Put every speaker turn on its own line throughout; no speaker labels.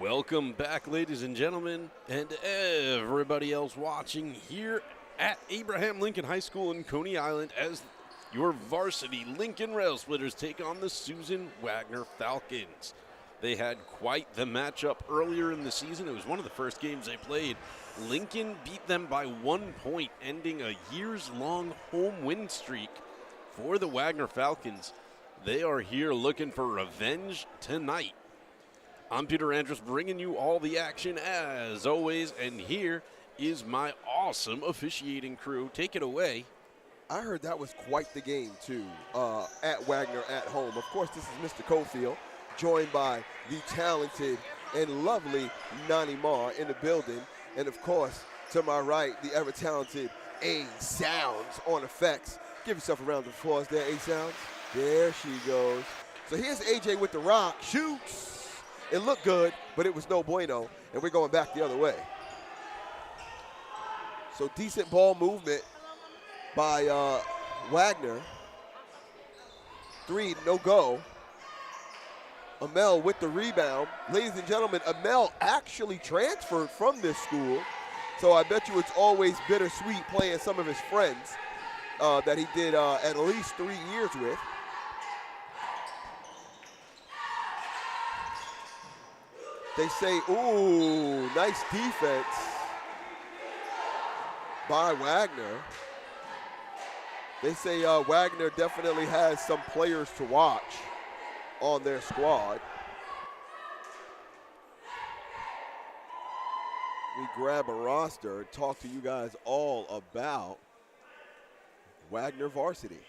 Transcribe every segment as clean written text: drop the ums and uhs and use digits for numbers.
Welcome back, ladies and gentlemen, and everybody else watching here at Abraham Lincoln High School in Coney Island as your varsity Lincoln Rail Splitters take on the Susan Wagner Falcons. They had quite the matchup earlier in the season. It was one of the first games they played. Lincoln beat them by 1 point, ending a years-long home win streak for the Wagner Falcons. They are here looking for revenge tonight. I'm Peter Andrus, bringing you all the action as always, and here is my awesome officiating crew. Take it away.
I heard that was quite the game, too, at Wagner at home. Of course, this is Mr. Cofield, joined by the talented and lovely Nani Marr in the building. And, of course, to my right, the ever-talented A Sounds on effects. Give yourself a round of applause there, A Sounds. There she goes. So here's AJ with the rock. Shoots. It looked good, but it was no bueno, and we're going back the other way. So decent ball movement by Wagner. 3, no go. Amel with the rebound. Ladies and gentlemen, Amel actually transferred from this school, so I bet you it's always bittersweet playing some of his friends that he did at least 3 years with. They say, ooh, nice defense by Wagner. They say Wagner definitely has some players to watch on their squad. We grab a roster and talk to you guys all about Wagner varsity.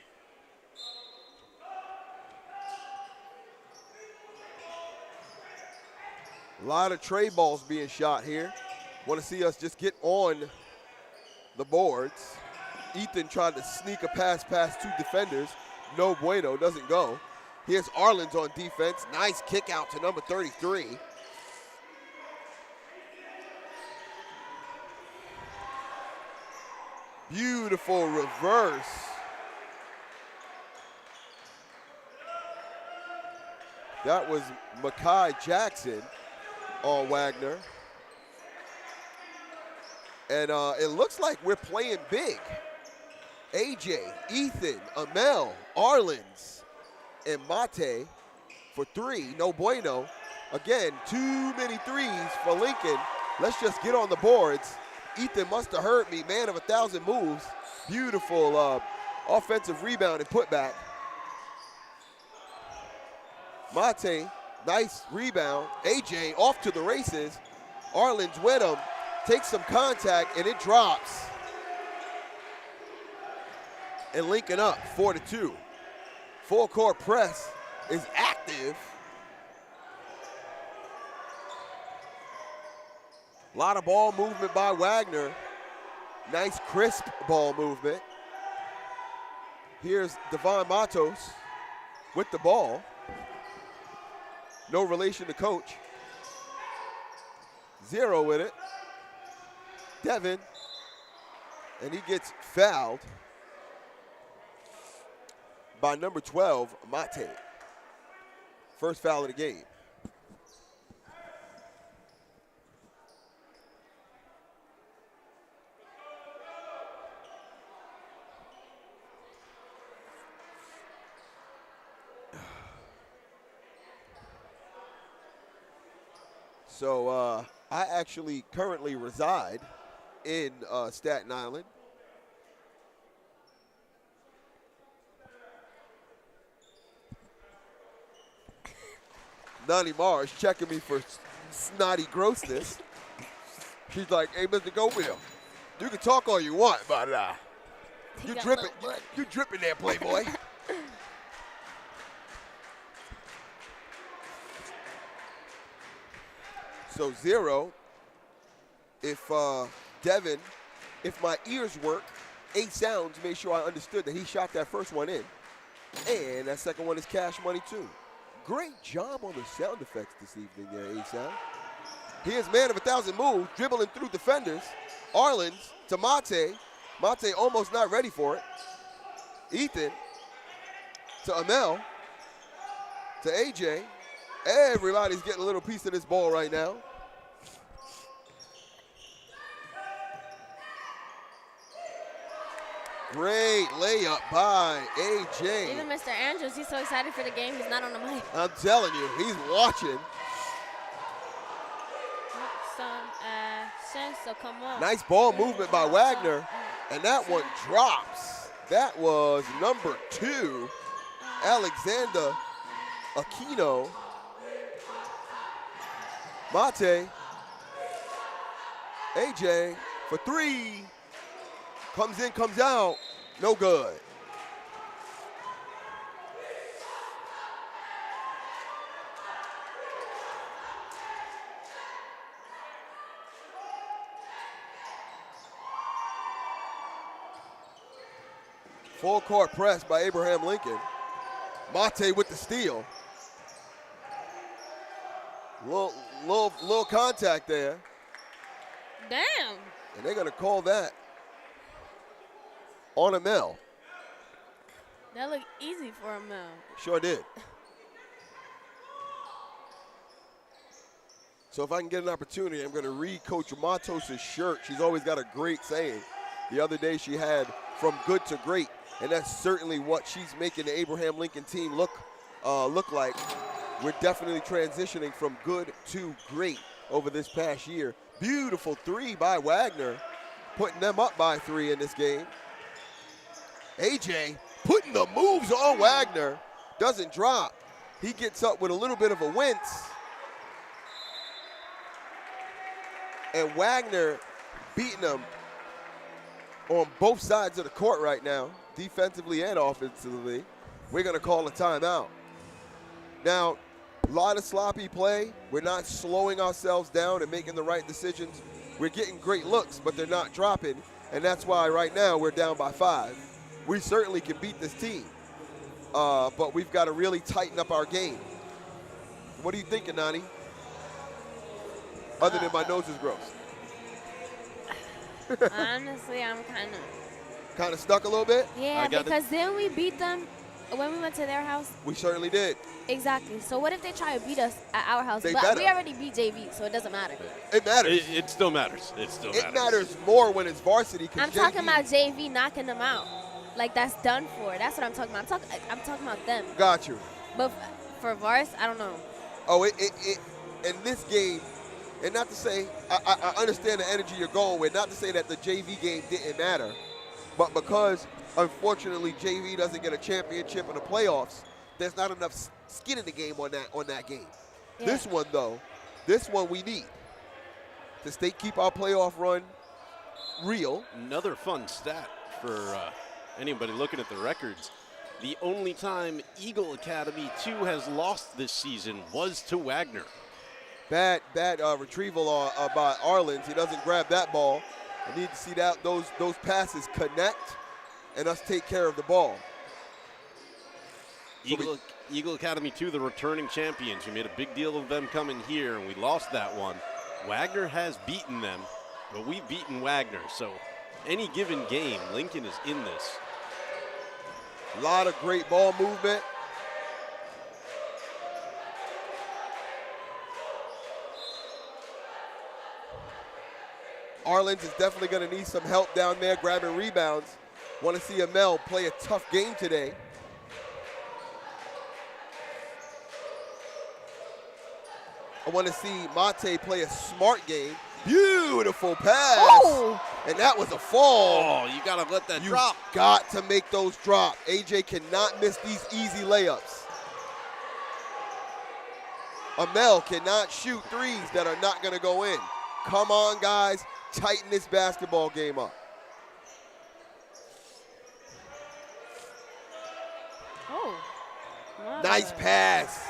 A lot of tray balls being shot here. Want to see us just get on the boards. Ethan tried to sneak a pass past 2 defenders. No bueno, doesn't go. Here's Arlen's on defense. Nice kick out to number 33. Beautiful reverse. That was Makai Jackson on Wagner. And it looks like we're playing big. AJ, Ethan, Amel, Arlen's, and Mate for 3, no bueno. Again, too many threes for Lincoln. Let's just get on the boards. Ethan must have heard me, man of 1,000 moves. Beautiful offensive rebound and putback. Mate, nice rebound. AJ off to the races. Arlen's with him. Takes some contact, and it drops. And Lincoln up 4-2. Full court press is active. A lot of ball movement by Wagner. Nice crisp ball movement. Here's Devon Matos with the ball. No relation to coach. 0 with it. Devin. And he gets fouled by number 12, Mate. First foul of the game. So I actually currently reside in Staten Island. Nani Marr is checking me for snotty grossness. She's like, hey, Mr. Gofield, you can talk all you want, but you dripping there, Playboy. So 0, if Devin, if my ears work, 8 sounds made sure I understood that he shot that first one in. And that second one is cash money too. Great job on the sound effects this evening there, A Sound. Here's man of 1,000 moves, dribbling through defenders. Arlen's to Mate. Mate almost not ready for it. Ethan to Amel to AJ. Everybody's getting a little piece of this ball right now. Great layup by AJ.
Even Mr. Andrews, he's so excited for the game, he's not on the mic.
I'm telling you, he's watching.
Some action, so come on.
Nice ball movement by Wagner, and that one drops. That was number 2, Alexander Aquino. Mate, AJ for 3. Comes in, comes out, no good. Full court press by Abraham Lincoln. Mate with the steal. Little contact there.
Damn.
And they're gonna call that on Amel.
That looked easy for him now.
Sure did. So if I can get an opportunity, I'm going to read Coach Matos' shirt. She's always got a great saying. The other day she had from good to great, and that's certainly what she's making the Abraham Lincoln team look like. We're definitely transitioning from good to great over this past year. Beautiful 3 by Wagner, putting them up by 3 in this game. AJ putting the moves on Wagner, doesn't drop. He gets up with a little bit of a wince. And Wagner beating him on both sides of the court right now, defensively and offensively. We're gonna call a timeout. Now, a lot of sloppy play. We're not slowing ourselves down and making the right decisions. We're getting great looks, but they're not dropping, and that's why right now we're down by 5. We certainly can beat this team, but we've got to really tighten up our game. What are you thinking, Nani? Other than my nose is gross.
Honestly, I'm
Kind of stuck a little bit?
Yeah, because then we beat them when we went to their house.
We certainly did.
Exactly. So what if they try to beat us at our house?
They
But
better.
we already beat JV, so it doesn't matter.
It matters.
It still matters. It still matters.
It matters more when it's varsity.
I'm talking about JV knocking them out. Like, that's done for. That's what I'm talking about. I'm talking about them.
Got you.
But for Vars, I don't know.
Oh, in this game, and not to say, I understand the energy you're going with, not to say that the JV game didn't matter, but because, unfortunately, JV doesn't get a championship in the playoffs, there's not enough skin in the game on that game. Yeah. This one, though, we need to keep our playoff run real.
Another fun stat for anybody looking at the records. The only time Eagle Academy 2 has lost this season was to Wagner.
Bad retrieval by Arlen's. He doesn't grab that ball. I need to see that those passes connect and us take care of the ball.
Eagle Academy 2, the returning champions. We made a big deal of them coming here, and we lost that one. Wagner has beaten them, but we've beaten Wagner. So any given game, Lincoln is in this.
A lot of great ball movement. Arlen's is definitely going to need some help down there grabbing rebounds. Want to see Amel play a tough game today. I want to see Mate play a smart game. Beautiful pass.
Oh.
And that was a fall.
Oh, you got to let that drop.
You got to make those drop. AJ cannot miss these easy layups. Amel cannot shoot threes that are not going to go in. Come on, guys. Tighten this basketball game up.
Oh.
Nice pass.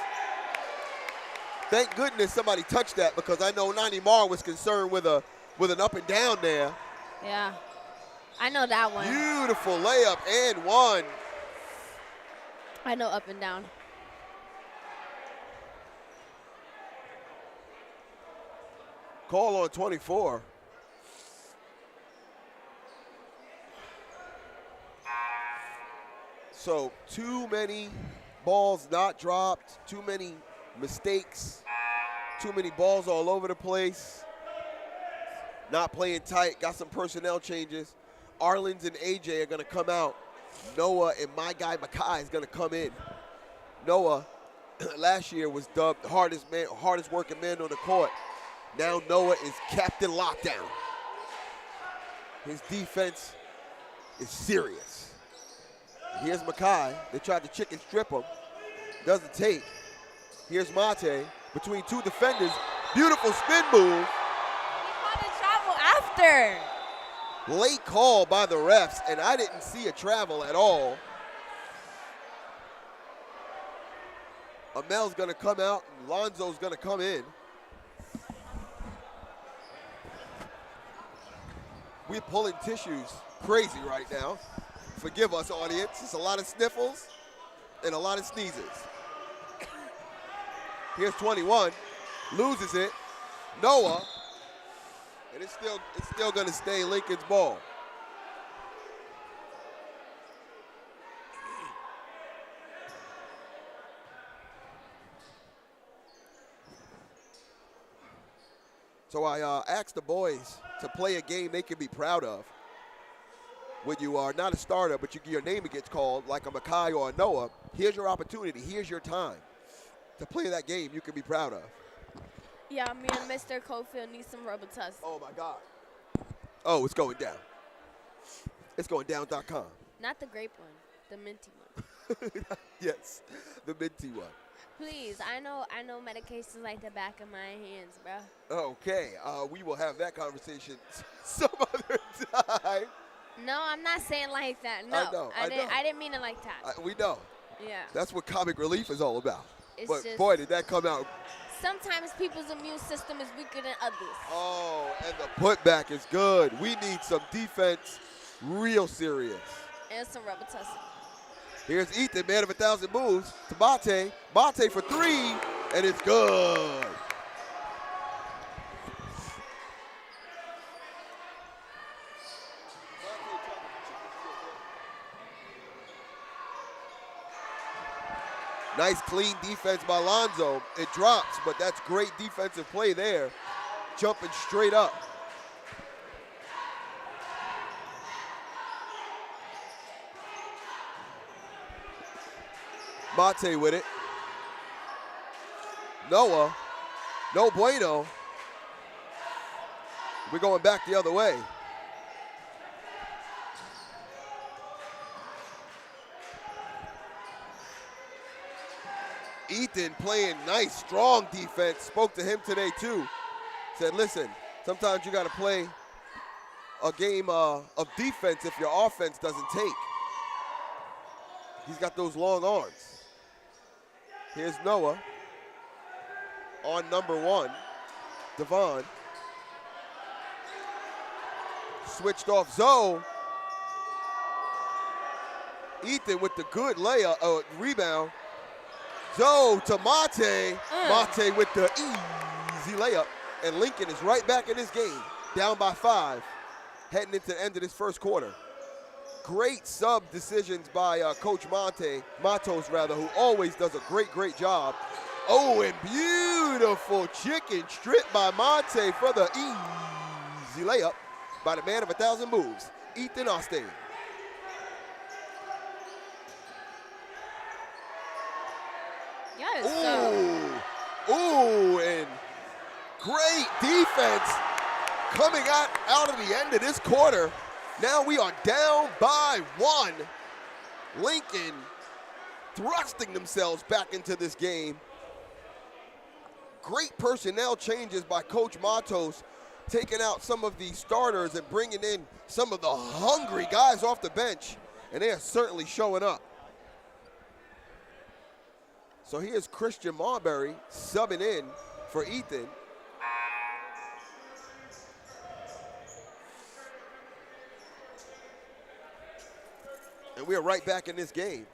Thank goodness somebody touched that, because I know Nani Mar was concerned with an up and down there.
Yeah, I know that one.
Beautiful layup and one.
I know up and down.
Call on 24. So too many balls not dropped, too many Mistakes, too many balls all over the place, not playing tight, got some personnel changes. Arlen's and AJ are going to come out. Noah and my guy Makai is going to come in. Noah last year was dubbed hardest working man on the court. Now Noah is Captain Lockdown. His defense is serious. Here's Makai. They tried to chicken strip him. Doesn't take. Here's Mate between two defenders. Beautiful spin move.
He called a travel after.
Late call by the refs, and I didn't see a travel at all. Amel's going to come out, and Lonzo's going to come in. We're pulling tissues crazy right now. Forgive us, audience. It's a lot of sniffles and a lot of sneezes. Here's 21, loses it. Noah, and it's still going to stay Lincoln's ball. So I asked the boys to play a game they can be proud of. When you are not a starter, but your name gets called, like a Makai or a Noah, here's your opportunity, here's your time to play that game you can be proud of.
Yeah, me and Mr. Cofield need some rubber tuss.
Oh, my God. Oh, it's going down. It's going down.com.
Not the grape one, the minty one.
Yes, the minty one.
Please, I know medications like the back of my hands, bro.
Okay, we will have that conversation some other time.
No, I'm not saying like that. No,
I know.
I didn't mean it like that.
We know.
Yeah.
That's what comic relief is all about.
It's
but
just,
boy, did that come out.
Sometimes people's immune system is weaker than others.
Oh, and the putback is good. We need some defense, real serious.
And some rubber tussing.
Here's Ethan, man of 1,000 moves, to Mate. Mate for three, and it's good. Nice clean defense by Lonzo. It drops, but that's great defensive play there. Jumping straight up. Mate with it. Noah, no bueno. We're going back the other way. Ethan playing nice, strong defense. Spoke to him today too. Said, listen, sometimes you got to play a game of defense if your offense doesn't take. He's got those long arms. Here's Noah on number one, Devon. Switched off Zoe. Ethan with the good layup, rebound. Zoe to Mate. Mate with the easy layup. And Lincoln is right back in this game, down by 5, heading into the end of this first quarter. Great sub decisions by Coach Matos, who always does a great job. Oh, and beautiful chicken strip by Mate for the easy layup by the man of 1,000 moves, Ethan Austin.
Yes.
Ooh, and great defense coming out of the end of this quarter. Now we are down by 1. Lincoln thrusting themselves back into this game. Great personnel changes by Coach Matos, taking out some of the starters and bringing in some of the hungry guys off the bench, and they are certainly showing up. So here's Christian Marbury subbing in for Ethan. And we are right back in this game.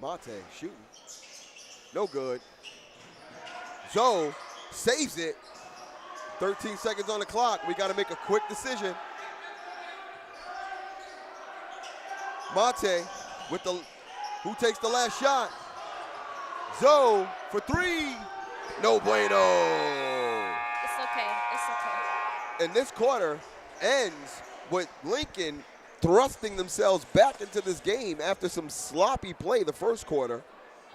Mate shooting. No good. Zoe saves it. 13 seconds on the clock. We got to make a quick decision. Mate with who takes the last shot? Zoe for three. No bueno.
It's okay. It's okay.
And this quarter ends with Lincoln thrusting themselves back into this game after some sloppy play the first quarter.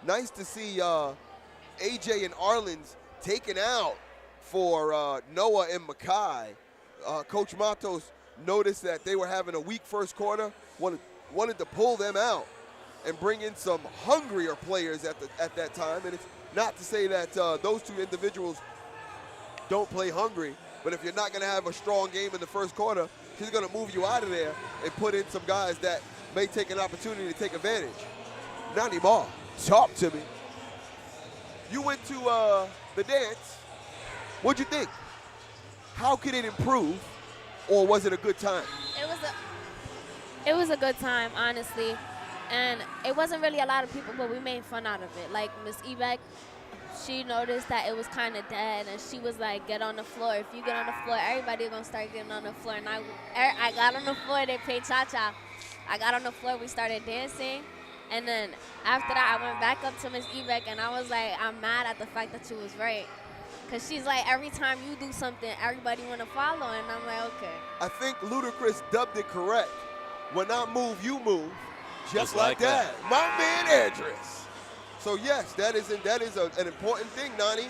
Nice to see AJ and Arlen's taken out for Noah and Makai. Coach Matos noticed that they were having a weak first quarter, wanted to pull them out and bring in some hungrier players at that time. And it's not to say that those two individuals don't play hungry, but if you're not going to have a strong game in the first quarter, she's going to move you out of there and put in some guys that may take an opportunity to take advantage. Nani Ma, talk to me. You went to the dance. What'd you think? How could it improve, or was it a good time?
It was a good time, honestly. And it wasn't really a lot of people, but we made fun out of it. Like Miss Ebek, she noticed that it was kind of dead, and she was like, get on the floor. If you get on the floor, everybody's going to start getting on the floor. And I got on the floor, they played cha-cha. I got on the floor, we started dancing. And then after that, I went back up to Miss Ebek, and I was like, I'm mad at the fact that she was right. Because she's like, every time you do something, everybody want to follow. And I'm like, okay.
I think Ludacris dubbed it correct. When I move, you move. Just like that. My man Andres. So yes, that is an important thing, Nani.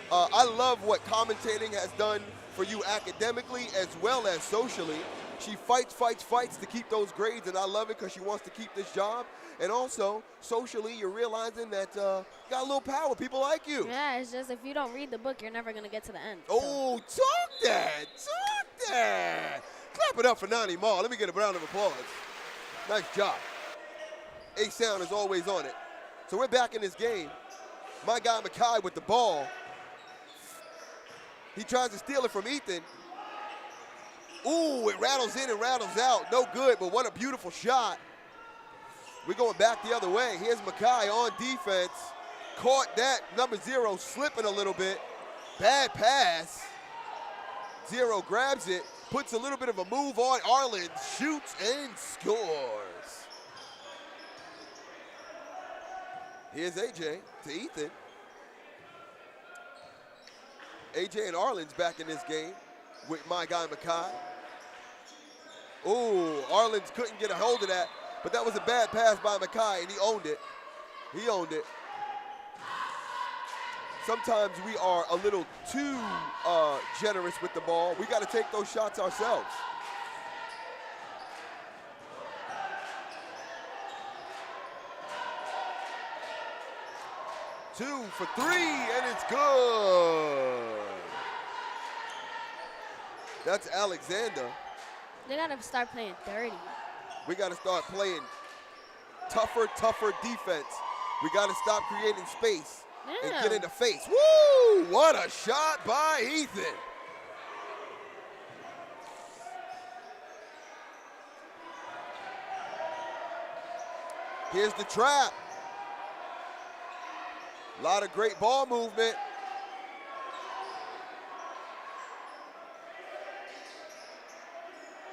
I love what commentating has done for you academically as well as socially. She fights to keep those grades, and I love it because she wants to keep this job. And also, socially, you're realizing that you got a little power. People like you.
Yeah, it's just if you don't read the book, you're never going to get to the end.
Oh, so. Talk that. Clap it up for Nani Ma. Let me get a round of applause. Nice job. A-Sound is always on it. So we're back in this game. My guy Makai with the ball. He tries to steal it from Ethan. Ooh, it rattles in and rattles out. No good, but what a beautiful shot. We're going back the other way. Here's Makai on defense. Caught that. Number 0 slipping a little bit. Bad pass. 0 grabs it. Puts a little bit of a move on. Arlen shoots and scores. Here's AJ to Ethan. AJ and Arlen's back in this game with my guy Makai. Ooh, Arlen's couldn't get a hold of that, but that was a bad pass by Makai, and he owned it. He owned it. Sometimes we are a little too generous with the ball. We got to take those shots ourselves. Two for 3, and it's good. That's Alexander.
They got to start playing 30.
We got to start playing tougher defense. We got to stop creating space and get in the face. Woo! What a shot by Ethan. Here's the trap. A lot of great ball movement.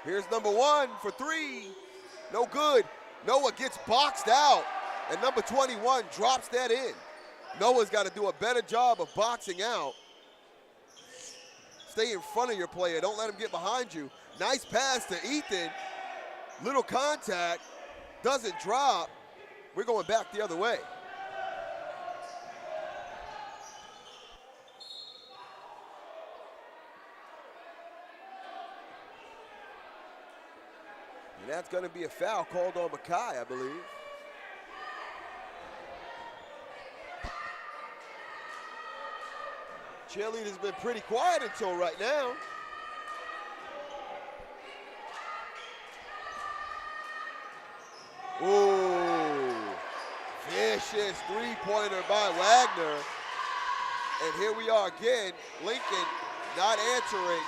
Here's number 1 for 3. No good. Noah gets boxed out, and number 21 drops that in. Noah's got to do a better job of boxing out. Stay in front of your player. Don't let him get behind you. Nice pass to Ethan. Little contact. Doesn't drop. We're going back the other way. And that's going to be a foul called on Makai, I believe. Cheerleader's been pretty quiet until right now. Ooh, vicious three-pointer by Wagner. And here we are again, Lincoln not answering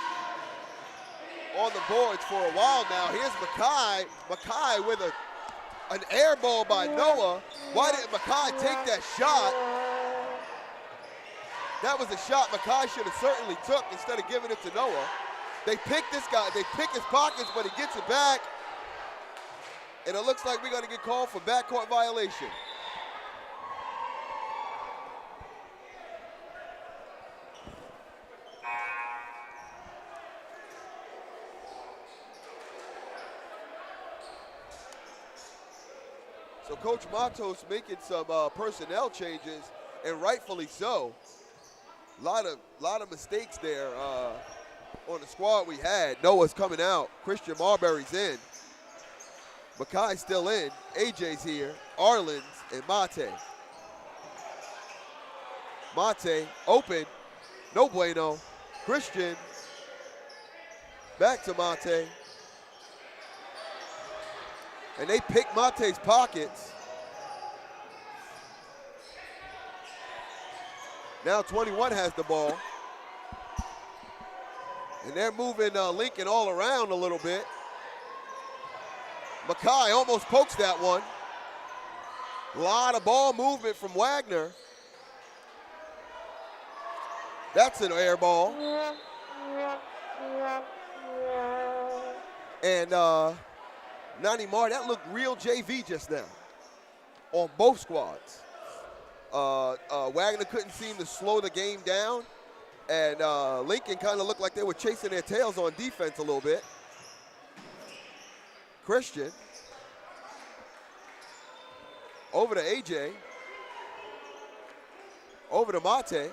on the boards for a while now. Here's Makai. Makai with an air ball by Noah. Why didn't Makai take that shot? That was a shot Makai should have certainly took instead of giving it to Noah. They pick this guy. They pick his pockets, but he gets it back. And it looks like we're going to get called for backcourt violation. So Coach Matos making some personnel changes, and rightfully so. A lot of mistakes there on the squad we had. Noah's coming out. Christian Marbury's in. Makai's still in. AJ's here. Arlen's and Mate. Mate open. No bueno. Christian. Back to Mate. And they pick Mate's pockets. Now 21 has the ball. And they're moving Lincoln all around a little bit. Makai almost pokes that one. A lot of ball movement from Wagner. That's an air ball. And Nani Mar, that looked real JV just now on both squads. Wagner couldn't seem to slow the game down, and Lincoln kind of looked like they were chasing their tails on defense a little bit. Christian over to AJ, over to Mate.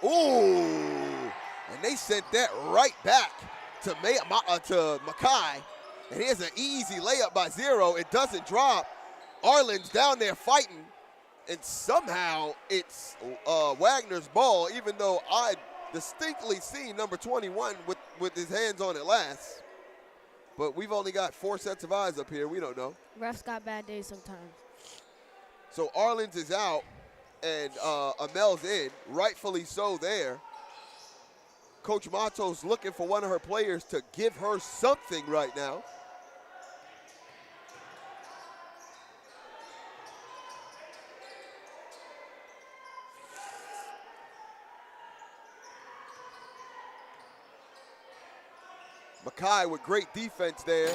Ooh, and they sent that right back to Makai. And here's an easy layup by Zero. It doesn't drop. Arlen's down there fighting, and somehow it's Wagner's ball, even though I distinctly seen number 21 with his hands on it last. But we've only got 4 sets of eyes up here. We don't know.
Refs got bad days sometimes.
So Arlen's is out, and Amel's in, rightfully so there. Coach Matos looking for one of her players to give her something right now. Makai with great defense there,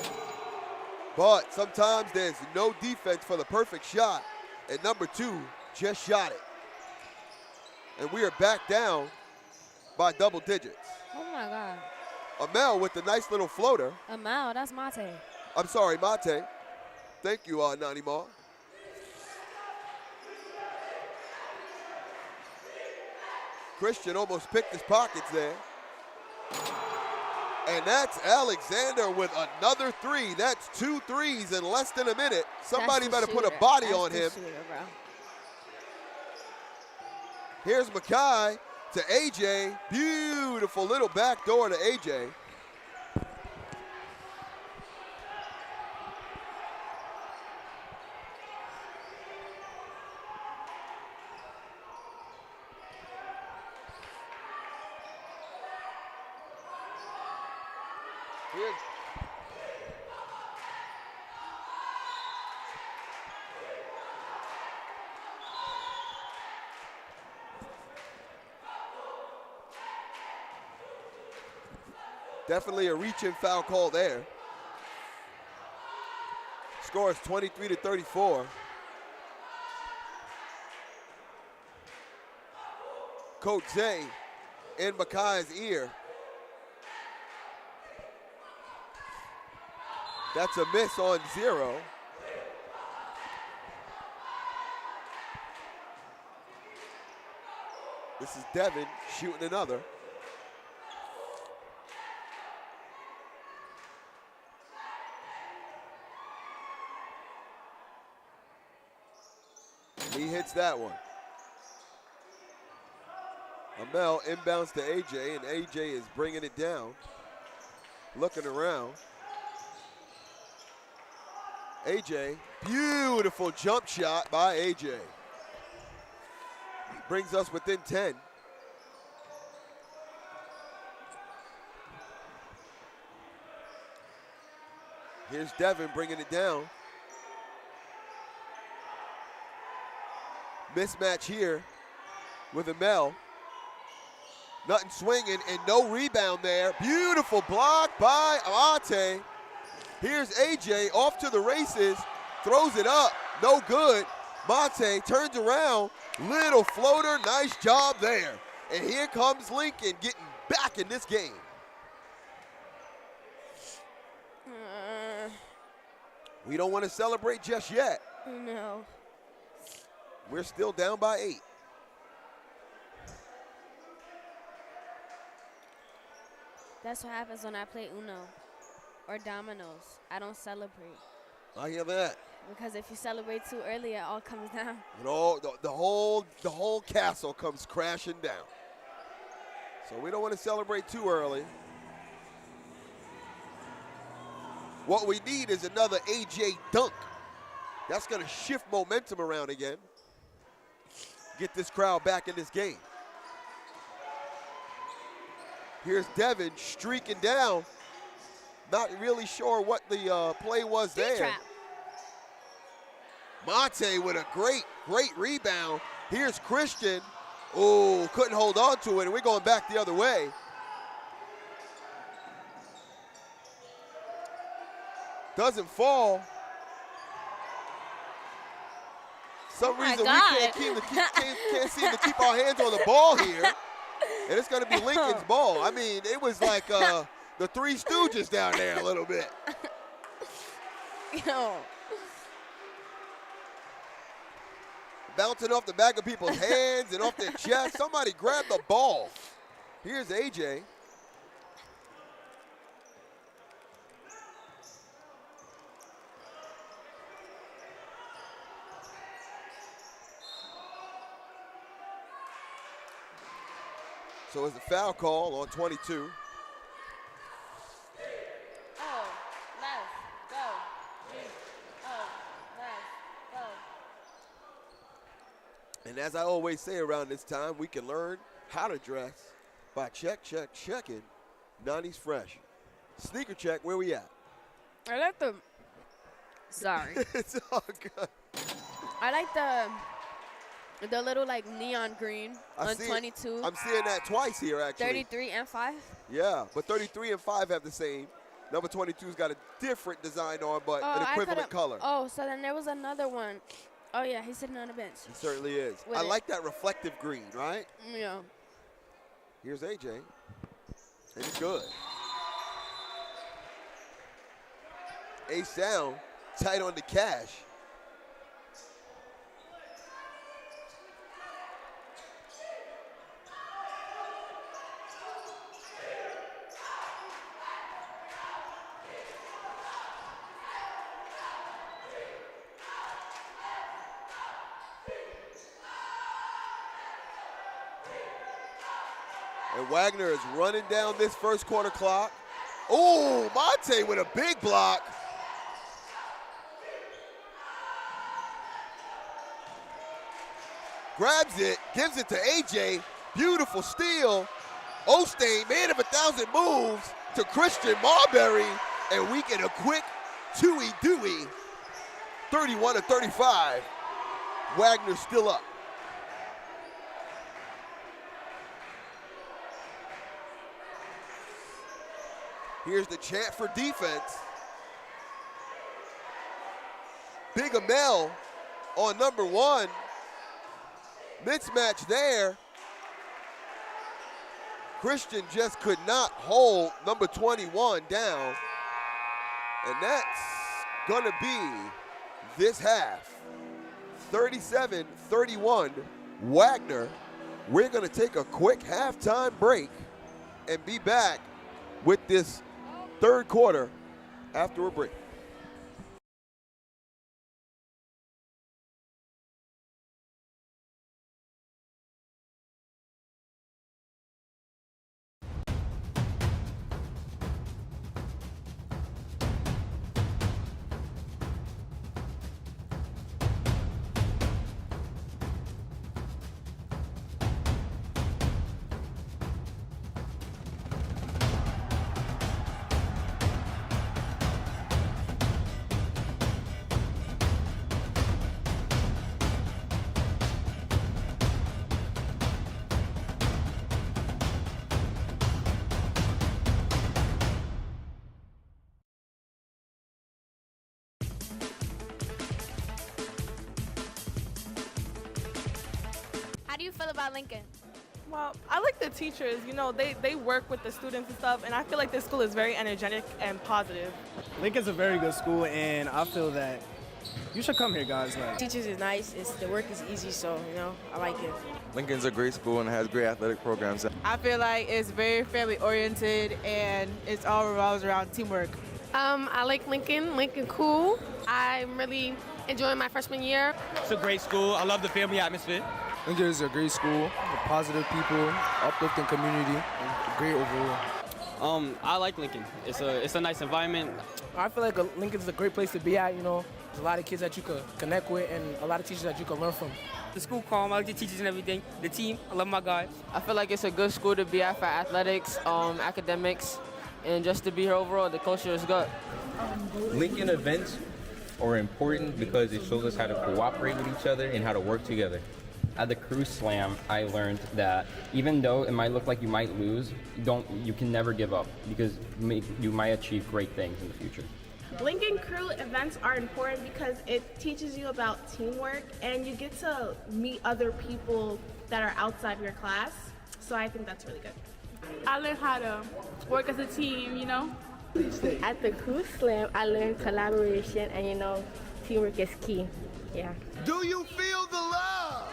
but sometimes there's no defense for the perfect shot, and number 2 just shot it. And we are back down by double digits.
Oh my God.
Amel with the nice little floater.
Amel, that's Mate.
I'm sorry, Mate. Thank you, Nani Ma. Christian almost picked his pockets there. And that's Alexander with another 3. That's 2 threes in less than a minute. Somebody better put a body on him.
Shooter, bro.
Here's Makai to AJ. Beautiful little back door to AJ. Definitely a reach-in foul call there. Score is 23-34. Coach Zay in Makai's ear. That's a miss on 0. This is Devin shooting another. He hits that one. Amel inbounds to AJ, and AJ is bringing it down. Looking around. AJ, beautiful jump shot by AJ. Brings us within 10. Here's Devin bringing it down. Mismatch here. with Amel. Nothing swinging and no rebound there. Beautiful block by Amate. Here's AJ off to the races, throws it up, no good. Mate turns around, little floater, nice job there. And here comes Lincoln getting back in this game. We don't want to celebrate just yet.
No.
We're still down by 8.
That's what happens when I play Uno or Dominoes. I don't celebrate.
I hear that.
Because if you celebrate too early, it all comes down.
You know, the whole castle comes crashing down. So we don't want to celebrate too early. What we need is another AJ dunk. That's going to shift momentum around again. Get this crowd back in this game. Here's Devin streaking down. Not really sure what the play was there.
Trap.
Mate with a great rebound. Here's Christian. Oh, couldn't hold on to it, and we're going back the other way. Doesn't fall. Some reason we can't seem to keep our hands on the ball here. And it's going to be Lincoln's ball. I mean, it was like the Three Stooges down there a little bit.
Yo.
Bouncing off the back of people's hands and off their chest. Somebody grab the ball. Here's AJ. So it's a foul call on 22. And as I always say around this time, we can learn how to dress by checking Nani's Fresh. Sneaker check, where we at?
I like the, sorry.
It's all good.
I like the little like neon green on 22.
I'm seeing that twice here actually.
33 and 5.
Yeah, but 33 and 5 have the same. Number 22's got a different design on, but an equivalent color.
Oh, so then there was another one. Oh, yeah, he's sitting on the bench.
He certainly is. I like that reflective green, right?
Yeah.
Here's AJ. And it's good. A-Sound tight on the cash. And Wagner is running down this first quarter clock. Oh, Mate with a big block. Grabs it, gives it to AJ. Beautiful steal. Ostain, man of 1,000 moves to Christian Marbury. And we get a quick Dewey, 31-35. Wagner still up. Here's the chant for defense. Big Amel on number 1. Mismatch there. Christian just could not hold number 21 down. And that's gonna be this half. 37-31, Wagner. We're gonna take a quick halftime break and be back with this third quarter after a break.
you feel about Lincoln?
Well, I like the teachers. You know, they work with the students and stuff, and I feel like this school is very energetic and positive.
Lincoln's a very good school, and I feel that you should come here, guys. Like,
Teachers is nice. The work is easy, so I like it.
Lincoln's a great school and has great athletic programs.
I feel like it's very family oriented and it's all revolves around teamwork.
I like Lincoln. Lincoln cool. I'm really enjoying my freshman year.
It's a great school. I love the family atmosphere.
Lincoln is a great school, with positive people, uplifting community, and great overall.
I like Lincoln. It's a nice environment.
I feel like Lincoln's a great place to be at. You know, there's a lot of kids that you could connect with, and a lot of teachers that you can learn from.
The school calm. I like the teachers and everything. The team. I love my guys.
I feel like it's a good school to be at for athletics, academics, and just to be here overall. The culture is good.
Lincoln events are important because it shows us how to cooperate with each other and how to work together.
At the Cruise Slam, I learned that even though it might look like you might lose, you can never give up because you might achieve great things in the future.
Lincoln Crew events are important because it teaches you about teamwork and you get to meet other people that are outside your class. So I think that's really good.
I learned how to work as a team, you know.
At the Cruise Slam, I learned collaboration and, teamwork is key. Yeah.
Do you feel the love?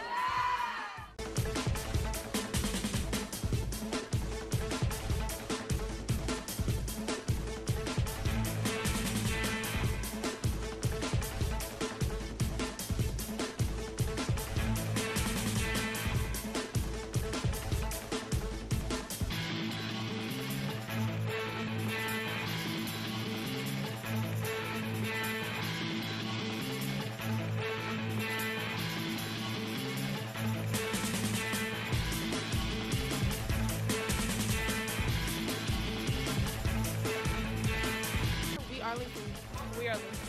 We are Lincoln.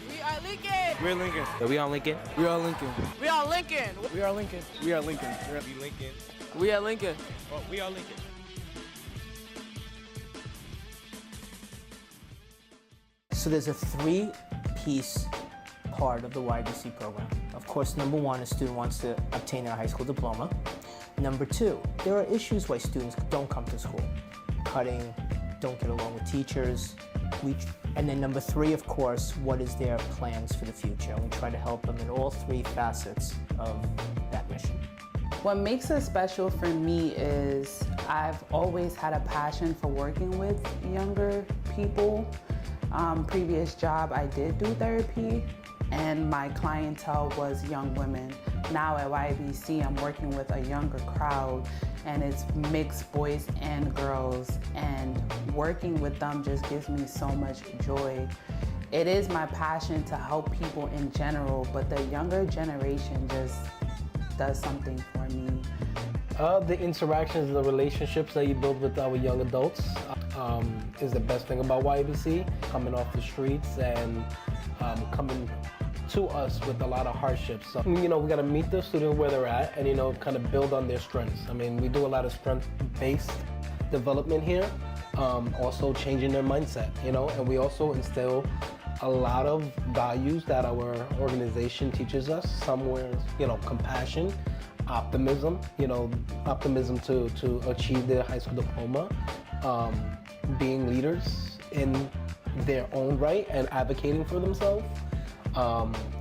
We are Lincoln.
We're Lincoln.
We are Lincoln.
We are Lincoln.
We are Lincoln.
We are Lincoln. We are Lincoln.
We Lincoln.
We are Lincoln.
Oh, we are Lincoln.
So there's a three-piece part of the YBC program. Of course, number one, a student wants to obtain their high school diploma. Number two, there are issues why students don't come to school. Cutting, don't get along with teachers. And then number three, of course, what is their plans for the future? And we try to help them in all three facets of that mission.
What makes it special for me is I've always had a passion for working with younger people. Previous job, I did do therapy, and my clientele was young women. Now at YBC, I'm working with a younger crowd, and it's mixed boys and girls, and working with them just gives me so much joy. It is my passion to help people in general, but the younger generation just does something for me.
The interactions, the relationships that you build with our young adults is the best thing about YBC. Coming off the streets and coming to us with a lot of hardships. So, we got to meet the student where they're at and, kind of build on their strengths. I mean, we do a lot of strength-based development here, also changing their mindset, and we also instill a lot of values that our organization teaches us. Somewhere, compassion, optimism, optimism to achieve their high school diploma, being leaders in their own right and advocating for themselves.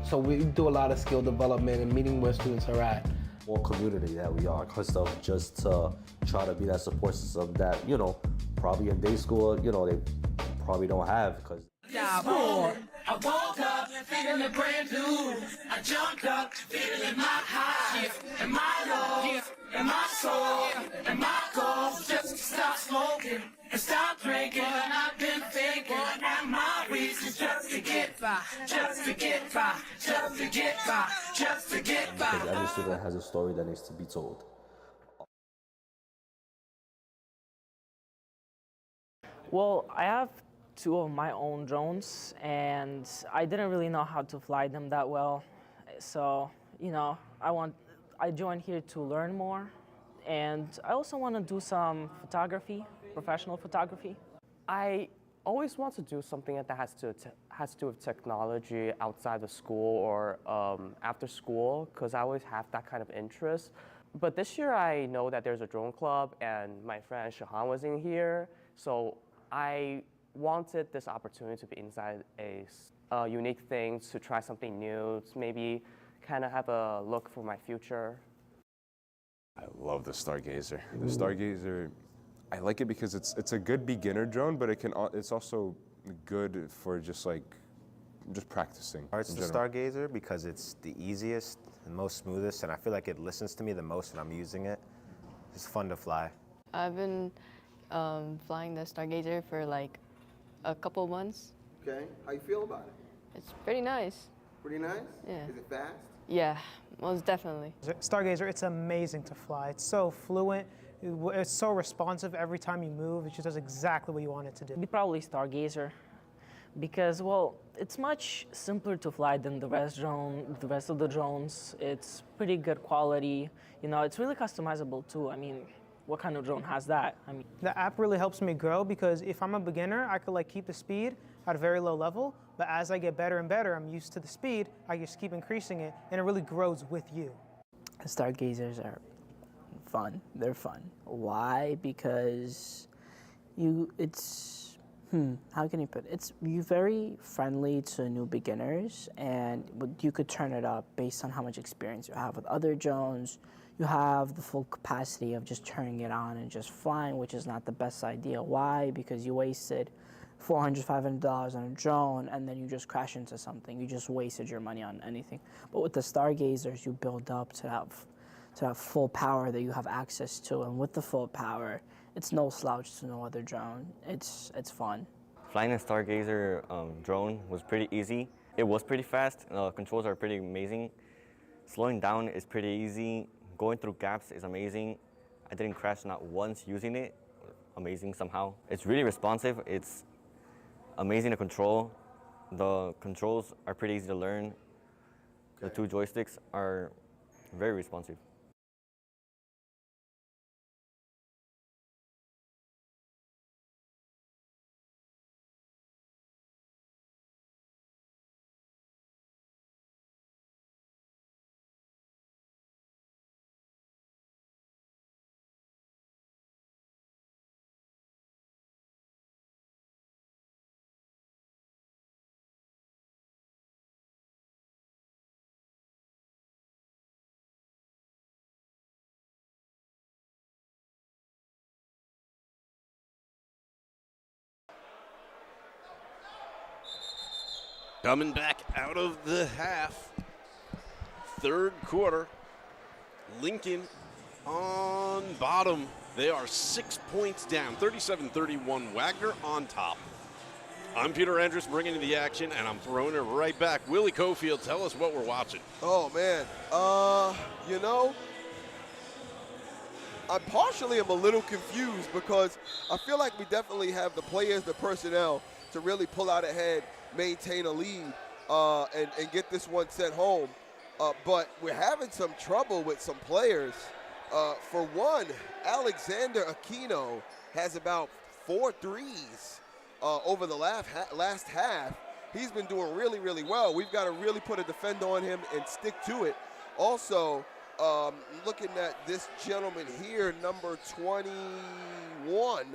So we do a lot of skill development and meeting where students are at.
More community that we are, because of just to try to be that support system that, probably in day school, they probably don't have. Because
I woke up feeling brand new. I jumped up feeling my high and my low and my soul and my goals. Just to stop smoking and stop drinking. And I've been thinking, and my reasons just to get by, just to get by, just to get by, just to get by.
Because every student has a story that needs to be told.
Well, I have two of my own drones, and I didn't really know how to fly them that well. So, I joined here to learn more, and I also want to do some photography, professional photography.
I always want to do something that has to do with technology outside of school or after school, because I always have that kind of interest. But this year I know that there's a drone club and my friend Shahan was in here, so I wanted this opportunity to be inside a unique thing, to try something new, to maybe kind of have a look for my future.
I love the Stargazer. The Stargazer, I like it because it's a good beginner drone, but it's also good for just practicing.
It's the Stargazer because it's the easiest and most smoothest, and I feel like it listens to me the most when I'm using it. It's fun to fly.
I've been flying the Stargazer for like a couple months.
Okay, how you feel about it?
It's pretty nice.
Pretty nice?
Yeah.
Is it fast?
Yeah, most definitely.
Stargazer, it's amazing to fly. It's so fluent. It's so responsive every time you move. It just does exactly what you want it to do.
It'd be probably Stargazer, because, well, it's much simpler to fly than the rest of the drones. It's pretty good quality. You know, it's really customizable too. I mean, what kind of drone has that? I mean,
the app really helps me grow because if I'm a beginner, I could keep the speed at a very low level, but as I get better and better, I'm used to the speed, I just keep increasing it, and it really grows with you.
Stargazers are fun. They're fun. Why? Because how can you put it? You're very friendly to new beginners, and you could turn it up based on how much experience you have with other drones. You have the full capacity of just turning it on and just flying, which is not the best idea. Why? Because you wasted $400, $500 on a drone, and then you just crash into something. You just wasted your money on anything. But with the Stargazers, you build up to have full power that you have access to, and with the full power, it's no slouch to no other drone. It's fun.
Flying a Stargazer drone was pretty easy. It was pretty fast. Controls are pretty amazing. Slowing down is pretty easy. Going through gaps is amazing. I didn't crash not once using it. Amazing somehow. It's really responsive. It's amazing to control. The controls are pretty easy to learn. The two joysticks are very responsive.
Coming back out of the half, third quarter, Lincoln on bottom. They are 6 points down, 37-31, Wagner on top. I'm Peter Andrus, bringing you the action, and I'm throwing it right back. Willie Cofield, tell us what we're watching.
Oh, man. I partially am a little confused because I feel like we definitely have the players, the personnel to really pull out ahead, maintain a lead, and get this one sent home. But we're having some trouble with some players. For one, Alexander Aquino has about 4 threes over the last half. He's been doing really, really well. We've got to really put a defend on him and stick to it. Also, looking at this gentleman here, number 21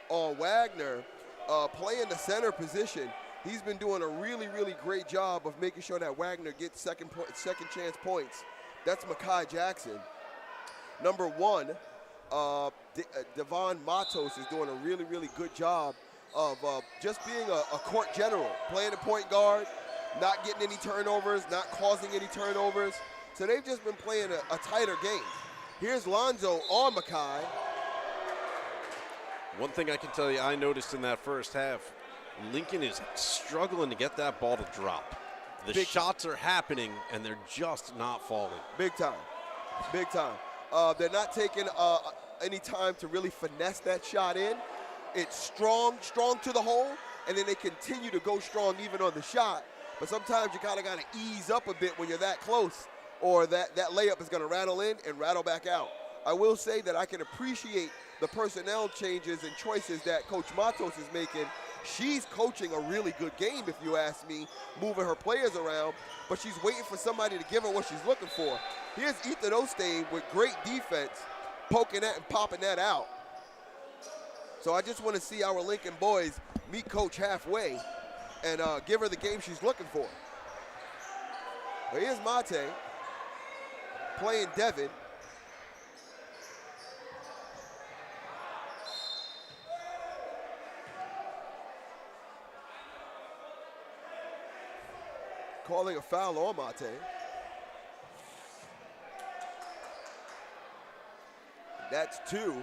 on Wagner, playing the center position. He's been doing a really, really great job of making sure that Wagner gets second chance points. That's Mekhi Jackson. Number 1, Devon Matos is doing a really, really good job of just being a court general, playing a point guard, not getting any turnovers, not causing any turnovers. So they've just been playing a tighter game. Here's Lonzo on Mekhi.
One thing I can tell you I noticed in that first half, Lincoln is struggling to get that ball to drop. The shots are happening, and they're just not falling.
Big time. Big time. They're not taking any time to really finesse that shot in. It's strong to the hole, and then they continue to go strong even on the shot. But sometimes you kind of got to ease up a bit when you're that close, or that layup is going to rattle in and rattle back out. I will say that I can appreciate the personnel changes and choices that Coach Matos is making She's coaching a really good game, if you ask me, moving her players around, but she's waiting for somebody to give her what she's looking for. Here's Ethan Osteen with great defense, poking that and popping that out. So I just want to see our Lincoln boys meet Coach halfway and give her the game she's looking for. But here's Mate playing Devin. Calling a foul on Mate. That's 2.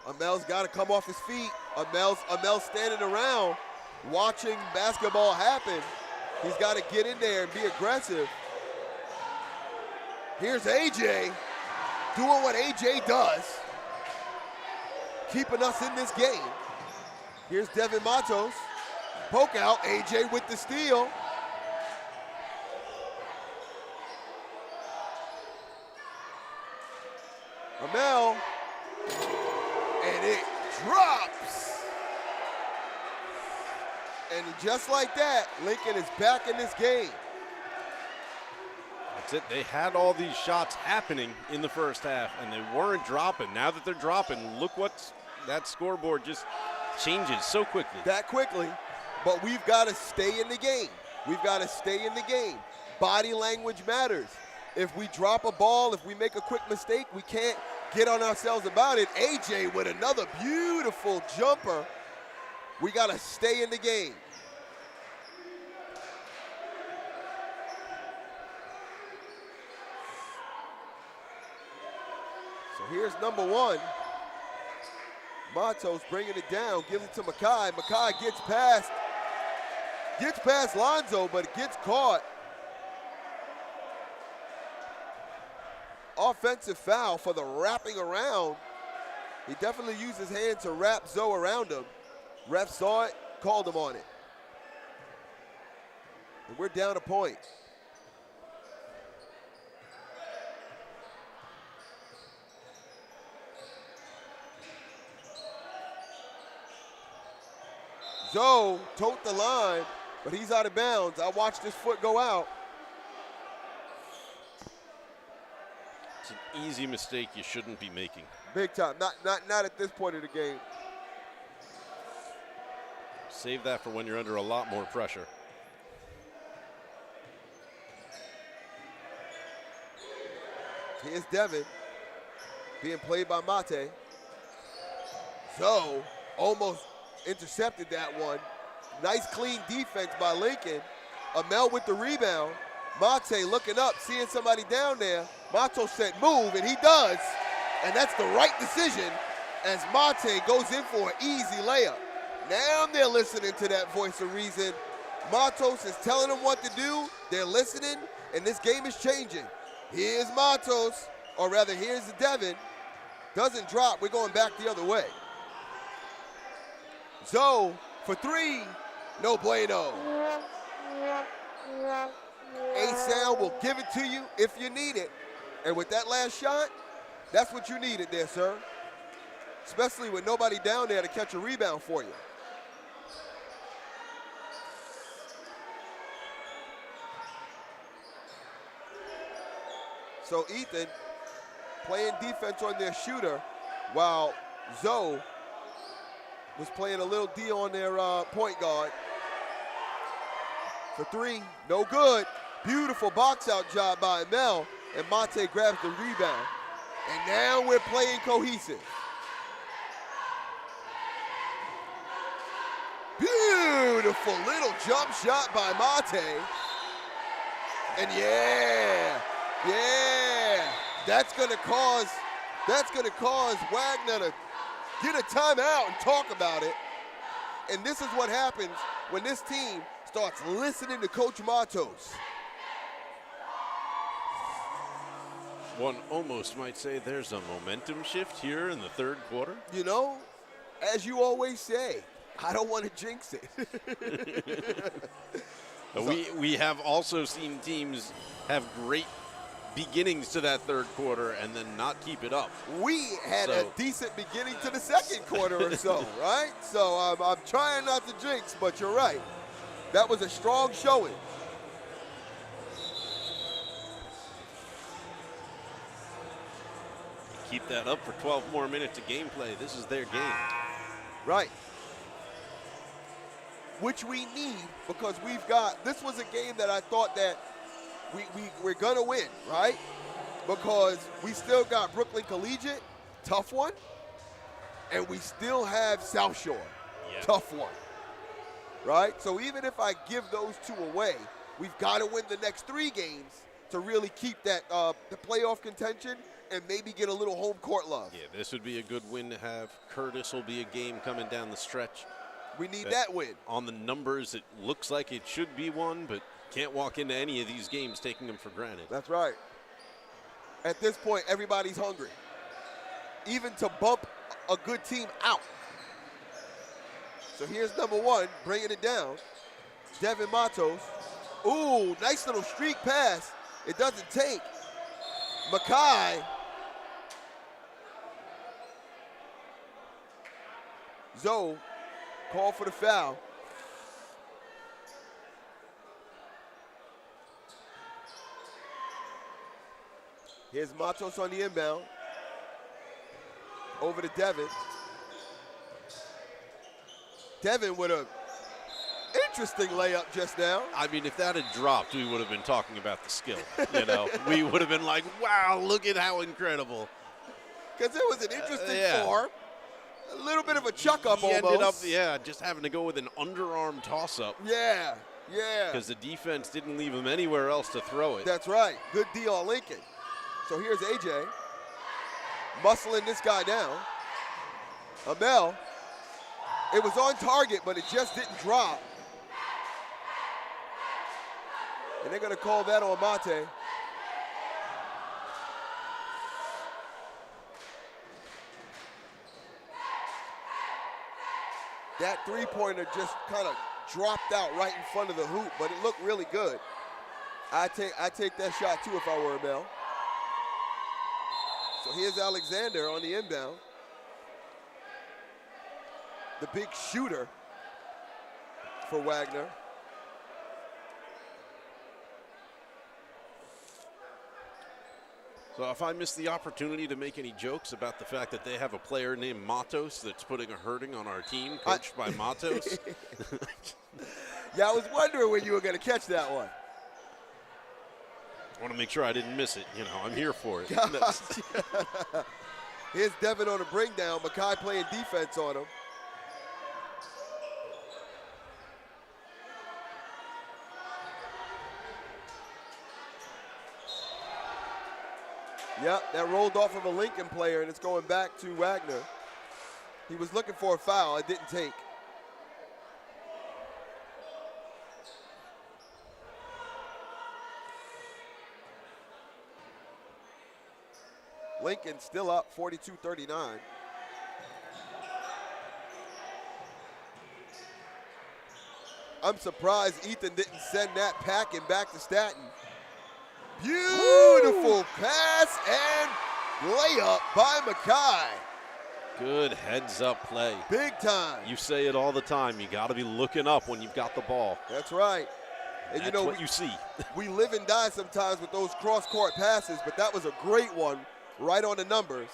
Amel's got to come off his feet. Amel's standing around watching basketball happen. He's got to get in there and be aggressive. Here's AJ doing what AJ does, keeping us in this game. Here's Devin Matos. Poke out, AJ with the steal. Amel, and it drops. And just like that, Lincoln is back in this game.
That's it. They had all these shots happening in the first half, and they weren't dropping. Now that they're dropping, look what that scoreboard just changes so quickly.
That quickly, but we've got to stay in the game. We've got to stay in the game. Body language matters. If we drop a ball, if we make a quick mistake, we can't get on ourselves about it. AJ with another beautiful jumper. We got to stay in the game. So here's number 1. Matos bringing it down, gives it to Makai. Makai gets past Lonzo, but it gets caught. Offensive foul for the wrapping around. He definitely used his hand to wrap Zoe around him. Ref saw it, called him on it. And we're down a point. Zoe tote the line, but he's out of bounds. I watched his foot go out.
It's an easy mistake you shouldn't be making.
Big time. Not at this point of the game.
Save that for when you're under a lot more pressure.
Here's Devin being played by Mate. Zoe almost intercepted that one. Nice clean defense by Lincoln. Amel with the rebound. Mate looking up, seeing somebody down there. Mato said move, and he does. And that's the right decision as Mate goes in for an easy layup. Now they're listening to that voice of reason. Matos is telling them what to do. They're listening, and this game is changing. Here's Matos, or rather here's Devin. Doesn't drop, we're going back the other way. Zoe for 3, no bueno. A-Sound will give it to you if you need it. And with that last shot, that's what you needed there, sir. Especially with nobody down there to catch a rebound for you. So Ethan playing defense on their shooter while Zoe was playing a little D on their point guard. For 3, no good. Beautiful box out job by Amel, and Mate grabs the rebound. And now we're playing cohesive. Beautiful little jump shot by Mate. And yeah, that's gonna cause Wagner to get a timeout and talk about it. And this is what happens when this team starts listening to Coach Matos.
One almost might say there's a momentum shift here in the third quarter.
You know, as you always say, I don't want to jinx it.
But we have also seen teams have great beginnings to that third quarter and then not keep it up.
We had a decent beginning to the second quarter or so, right? So I'm trying not to jinx, but you're right. That was a strong showing.
Keep that up for 12 more minutes of gameplay. This is their game.
Right. Which we need, because we've got, this was a game that I thought that we're going to win, right? Because we still got Brooklyn Collegiate, tough one, and we still have South Shore, tough one, right? So even if I give those two away, we've got to win the next 3 games to really keep that the playoff contention and maybe get a little home court love.
Yeah, this would be a good win to have. Curtis will be a game coming down the stretch.
We need that win.
On the numbers, it looks like it should be one, but can't walk into any of these games taking them for granted.
That's right. At this point, everybody's hungry. Even to bump a good team out. So here's number 1, bringing it down. Devin Matos. Ooh, nice little streak pass. It doesn't take. Mackay. Zoe, call for the foul. Here's Matos on the inbound. Over to Devin. Devin with a interesting layup just now.
I mean, if that had dropped, we would have been talking about the skill. You know, we would have been like, wow, look at how incredible.
Because it was an interesting form. A little bit of a chuck up almost.
Ended up, just having to go with an underarm toss-up.
Yeah.
Because the defense didn't leave him anywhere else to throw it.
That's right. Good deal on Lincoln. So here's AJ. Muscling this guy down. Amel. It was on target, but it just didn't drop. And they're going to call that on Mate. That three-pointer just kind of dropped out right in front of the hoop, but it looked really good. I take that shot too if I were Amel. So here's Alexander on the inbound. The big shooter for Wagner.
So if I miss the opportunity to make any jokes about the fact that they have a player named Matos that's putting a hurting on our team, coached by Matos.
Yeah, I was wondering when you were going to catch that one.
I want to make sure I didn't miss it. You know, I'm here for it.
Here's Devin on a bring down. Mackay playing defense on him. Yep, that rolled off of a Lincoln player, and it's going back to Wagner. He was looking for a foul. It didn't take. Lincoln still up 42-39. I'm surprised Ethan didn't send that packing back to Staten. Beautiful pass and layup by Mackay.
Good heads-up play.
Big time.
You say it all the time. You got to be looking up when you've got the ball.
That's right. And
that's
you know
what you see.
We live and die sometimes with those cross-court passes, but that was a great one right on the numbers.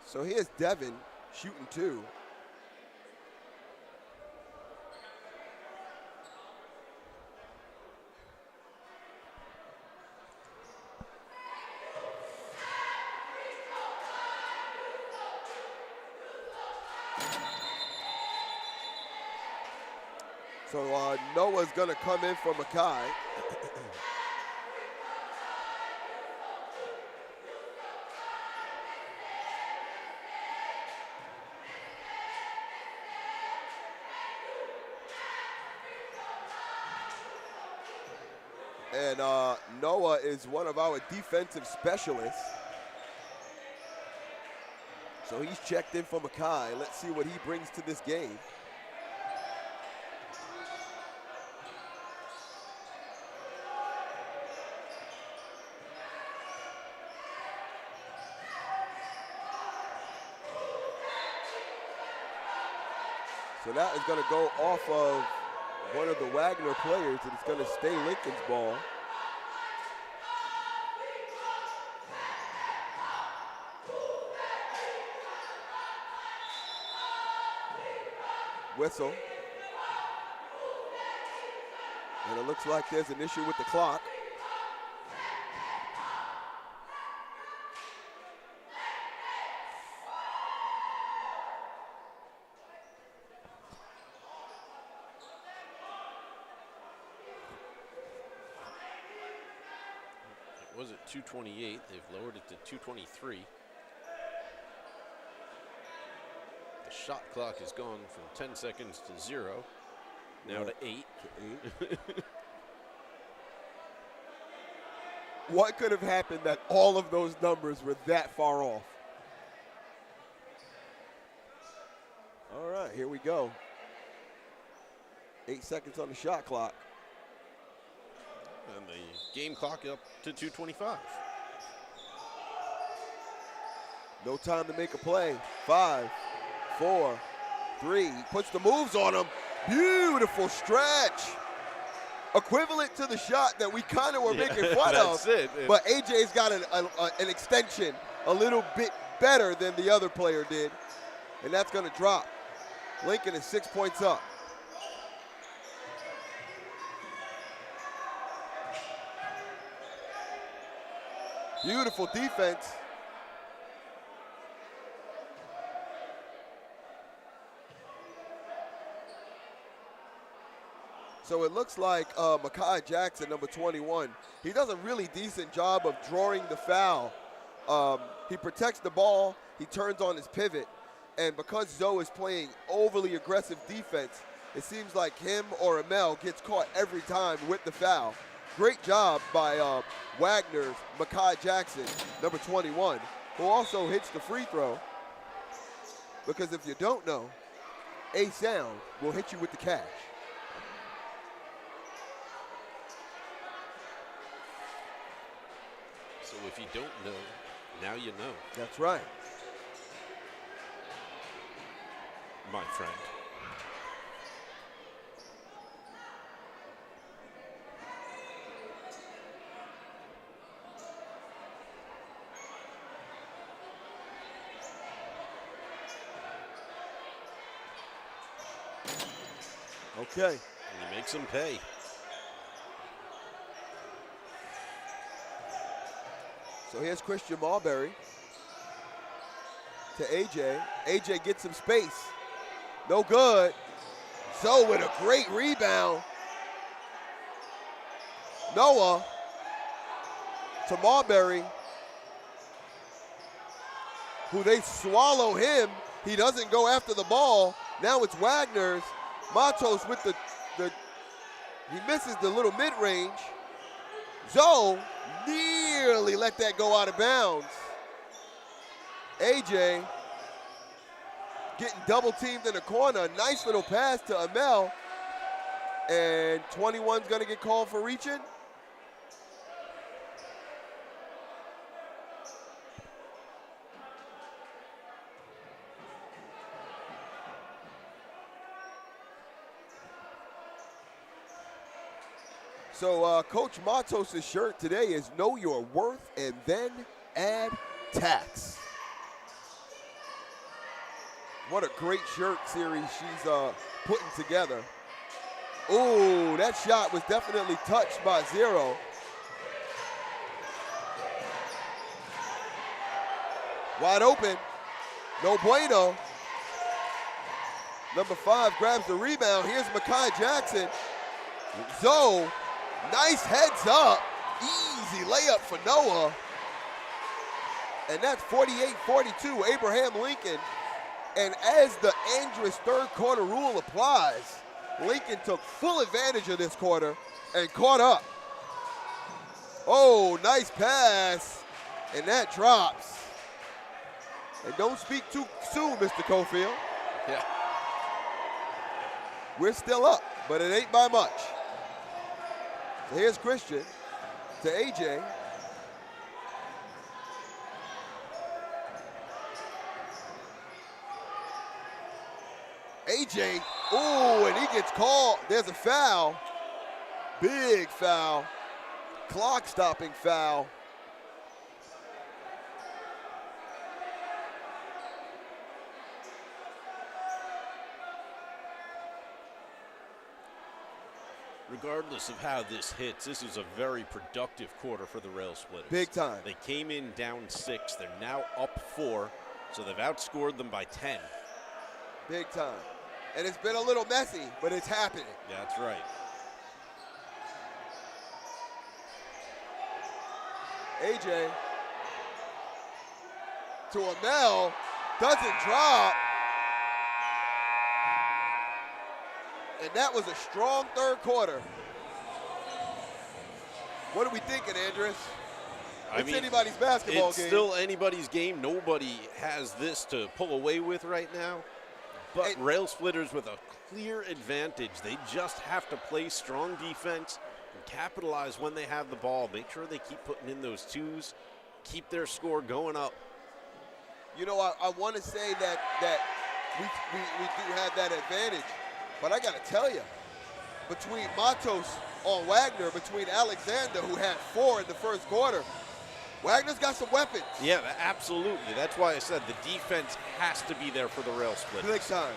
So here's Devin shooting two. So Noah's going to come in for Mackay. And Noah is one of our defensive specialists. So he's checked in for Makai. Let's see what he brings to this game. So that is going to go off of one of the Wagner players, and it's going to stay Lincoln's ball. Whistle. And it looks like there's an issue with the clock.
It was at 2:28. They've lowered it to 2:23. The shot clock has gone from 10 seconds to 0, now to 8.
What could have happened that all of those numbers were that far off? All right, here we go. 8 seconds on the shot clock.
And the game clock up to 2:25.
No time to make a play. 5, 4, 3. He puts the moves on him. Beautiful stretch. Equivalent to the shot that we kind of were making fun of.
That's it.
But AJ's got an extension a little bit better than the other player did. And that's going to drop. Lincoln is 6 points up. Beautiful defense. So it looks like Makai Jackson, number 21, he does a really decent job of drawing the foul. He protects the ball, he turns on his pivot, and because Zoe is playing overly aggressive defense, it seems like him or Amel gets caught every time with the foul. Great job by Wagner's Makai Jackson, number 21, who also hits the free throw. Because if you don't know, A-Sound will hit you with the cash.
So if you don't know, now you know.
That's right.
My friend.
Okay.
And he makes them pay.
So here's Christian Marbury to AJ. AJ gets some space. No good. So with a great rebound. Noah to Marbury, who they swallow him. He doesn't go after the ball. Now it's Wagner's. Matos with he misses the little mid-range. Zoe nearly let that go out of bounds. AJ getting double teamed in the corner. Nice little pass to Amel. And 21's gonna get called for reaching. So Coach Matos' shirt today is Know Your Worth and Then Add Tax. What a great shirt series she's putting together. Ooh, that shot was definitely touched by Zero. Wide open, no bueno. Number 5 grabs the rebound. Here's Makai Jackson. Zoe, nice heads up. Easy layup for Noah. And that's 48-42, Abraham Lincoln. And as the Andrus third quarter rule applies, Lincoln took full advantage of this quarter and caught up. Oh, nice pass. And that drops. And don't speak too soon, Mr. Cofield.
Yeah.
We're still up, but it ain't by much. So here's Christian to AJ. AJ, oh, and he gets called. There's a foul. Big foul. Clock stopping foul.
Regardless of how this hits, this is a very productive quarter for the Rail Splitters.
Big time.
They came in down 6. They're now up 4, so they've outscored them by 10.
Big time. And it's been a little messy, but it's happening.
Yeah, that's right.
AJ to Amel, doesn't drop. And that was a strong third quarter. What are we thinking, Andres? It's anybody's basketball
it's
game.
It's still anybody's game. Nobody has this to pull away with right now. But Rail Splitters with a clear advantage. They just have to play strong defense and capitalize when they have the ball. Make sure they keep putting in those twos, keep their score going up.
You know, I want to say that we do have that advantage. But I got to tell you, between Matos on Wagner, between Alexander, who had 4 in the first quarter, Wagner's got some weapons.
Yeah, absolutely. That's why I said the defense has to be there for the Rail Splitters.
Big time.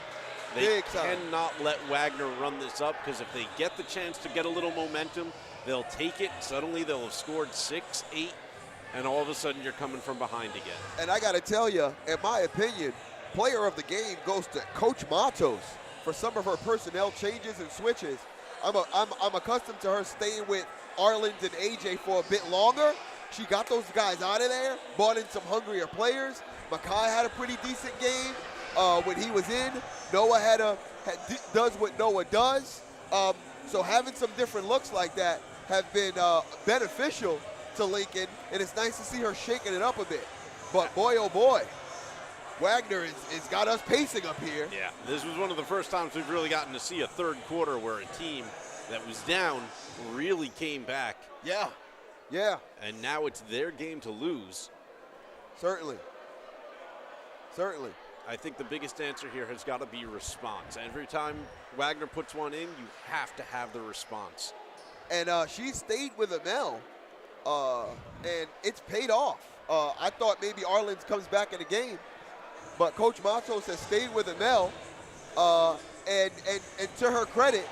They cannot let Wagner run this up, because if they get the chance to get a little momentum, they'll take it. Suddenly they'll have scored 6, 8, and all of a sudden you're coming from behind again.
And I got to tell you, in my opinion, player of the game goes to Coach Matos for some of her personnel changes and switches. I'm accustomed to her staying with Arland and AJ for a bit longer. She got those guys out of there, brought in some hungrier players. Makai had a pretty decent game when he was in. Noah does what Noah does. So having some different looks like that have been beneficial to Lincoln, and it's nice to see her shaking it up a bit. But boy, oh boy, Wagner has got us pacing up here.
Yeah, this was one of the first times we've really gotten to see a third quarter where a team that was down really came back.
Yeah, yeah.
And now it's their game to lose.
Certainly. Certainly.
I think the biggest answer here has got to be response. Every time Wagner puts one in, you have to have the response.
And she stayed with Amel, and it's paid off. I thought maybe Arlen's comes back in the game, but Coach Matos has stayed with Amel, and to her credit,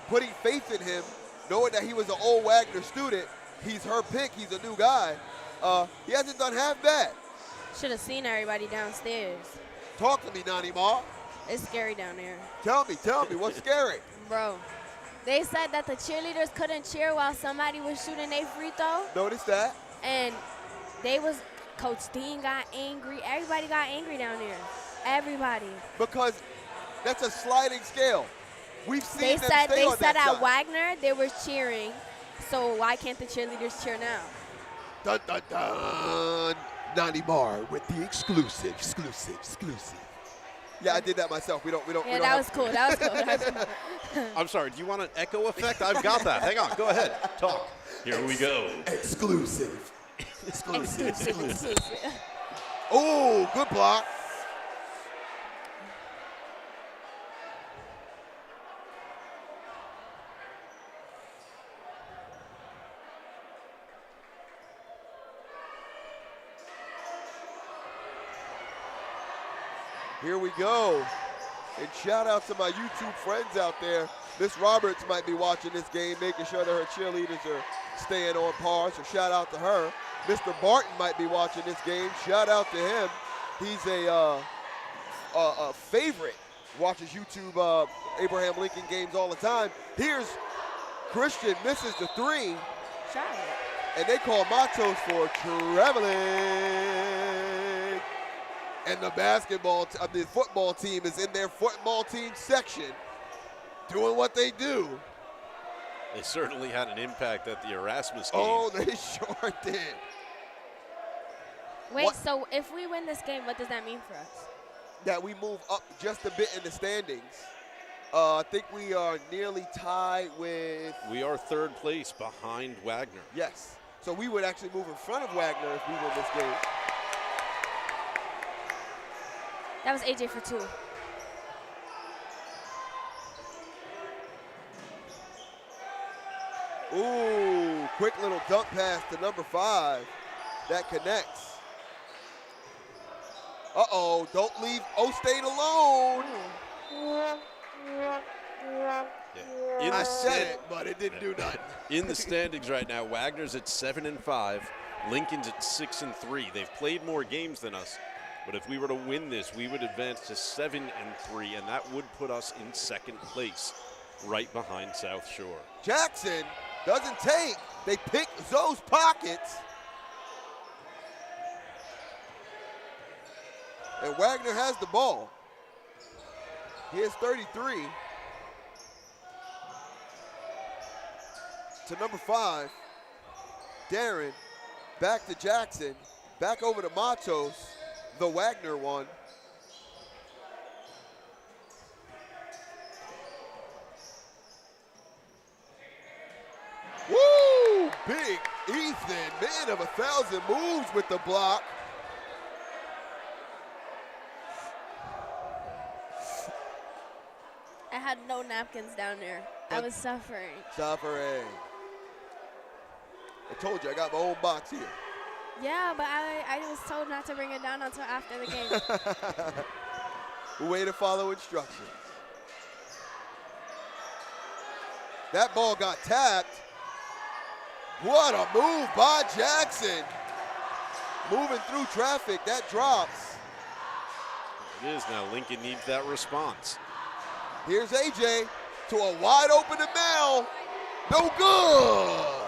putting faith in him, knowing that he was an old Wagner student, he's her pick, he's a new guy. He hasn't done half bad.
Should have seen everybody downstairs.
Talk to me, Nani Ma.
It's scary down there.
Tell me, what's scary?
Bro, they said that the cheerleaders couldn't cheer while somebody was shooting their free throw.
Notice that.
And Coach Dean got angry. Everybody got angry down there. Everybody.
Because that's a sliding scale. We've seen
They
them
said
stay on that
at
side.
Wagner they were cheering. So why can't the cheerleaders cheer now?
Dun, dun, dun. Nani Mar with the exclusive. Yeah, I did that myself. We don't.
Yeah, that was cool. That was cool.
I'm sorry, do you want an echo effect? I've got that. Hang on, go ahead. Talk. Here we go.
Exclusive. Oh, good block. Here we go. And shout out to my YouTube friends out there. Miss Roberts might be watching this game, making sure that her cheerleaders are staying on par, so shout out to her. Mr. Barton might be watching this game. Shout out to him. He's a favorite, watches YouTube Abraham Lincoln games all the time. Here's Christian, misses the 3.
Shot it.
And they call Matos for traveling. And the the football team is in their football team section doing what they do.
They certainly had an impact at the Erasmus game.
Oh, they sure did.
Wait,
What?
so if we win this game, what does that mean for us?
That we move up just a bit in the standings. I think we are nearly tied with.
We are third place behind Wagner.
Yes. So we would actually move in front of Wagner if we win this game.
That was AJ for 2.
Ooh, quick little dump pass to number 5. That connects. Uh-oh, don't leave O-State alone.
Yeah.
I said it, but it didn't do nothing.
In the standings right now, Wagner's at 7-5, Lincoln's at 6-3. They've played more games than us, but if we were to win this, we would advance to 7-3, and that would put us in second place, right behind South Shore.
Jackson doesn't take. They pick Zoe's pockets. And Wagner has the ball. He has 33. To number 5, Darren, back to Jackson, back over to Matos, the Wagner one. Woo! Big Ethan, man of 1,000 moves with the block.
I had no napkins down there. I was suffering.
Suffering. I told you, I got my own box here.
Yeah, but I was told not to bring it down until after the game.
Way to follow instructions. That ball got tapped. What a move by Jackson. Moving through traffic, that drops.
It is now. Lincoln needs that response.
Here's AJ to a wide open to Mel. No good.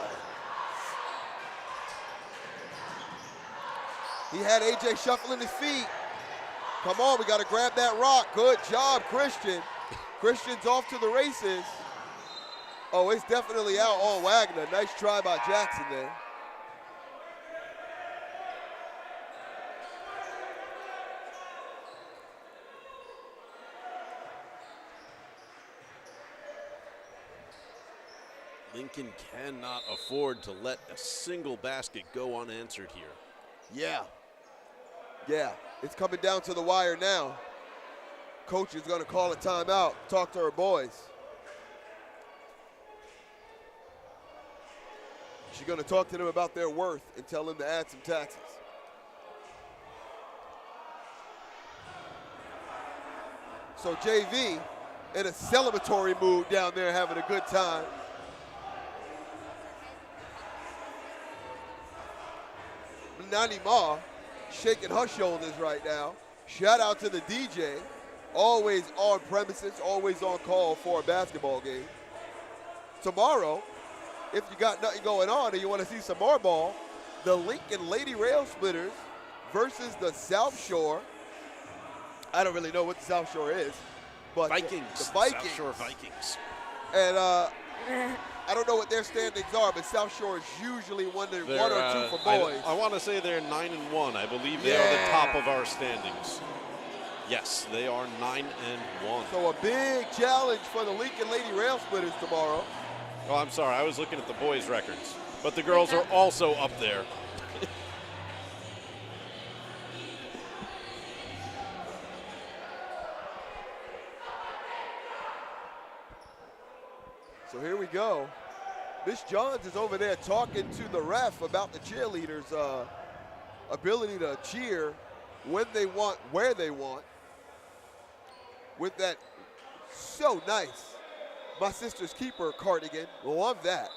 He had AJ shuffling his feet. Come on, we got to grab that rock. Good job, Christian. Christian's off to the races. Oh, it's definitely out on Wagner. Nice try by Jackson there.
Lincoln cannot afford to let a single basket go unanswered here.
Yeah, it's coming down to the wire now. Coach is going to call a timeout, talk to her boys. She's going to talk to them about their worth and tell them to add some taxes. So JV in a celebratory mood down there having a good time. Nani Ma shaking her shoulders right now. Shout out to the DJ, always on premises, always on call for a basketball game. Tomorrow, if you got nothing going on and you want to see some more ball, the Lincoln Lady Rail Splitters versus the South Shore. I don't really know what the South Shore is, but
Vikings.
The Vikings.
South Shore Vikings.
And I don't know what their standings are, but South Shore is usually one or two for boys.
I want to say they're 9-1. I believe they are the top of our standings. Yes, they are 9-1.
So a big challenge for the Lincoln Lady Rail Splitters tomorrow.
Oh, I'm sorry. I was looking at the boys' records. But the girls are also up there.
So here we go. Miss Johns is over there talking to the ref about the cheerleaders' ability to cheer when they want, where they want. With that so nice My Sister's Keeper cardigan. Love that.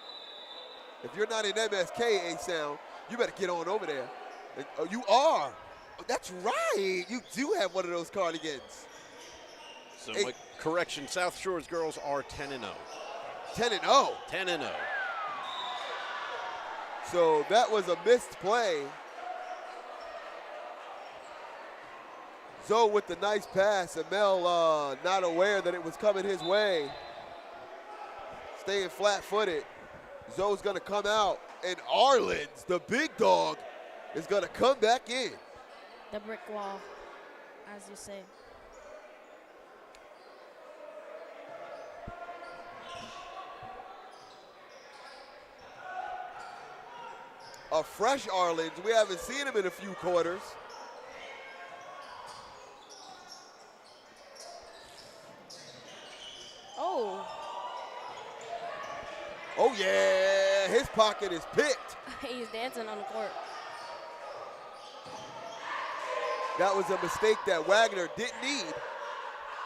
If you're not in MSK, A-Sound, you better get on over there. Oh, you are. Oh, that's right. You do have one of those cardigans.
So my correction, South Shore's girls are 10-0.
10-0.
10-0.
So that was a missed play. Zoe with the nice pass. Amel not aware that it was coming his way. staying flat-footed. Zoe's going to come out, and Arlen's, the big dog, is going to come back in.
The brick wall, as you say.
A fresh Arlen's. We haven't seen him in a few quarters.
Oh.
Oh, yeah. His pocket is picked.
He's dancing on the court.
That was a mistake that Wagner didn't need.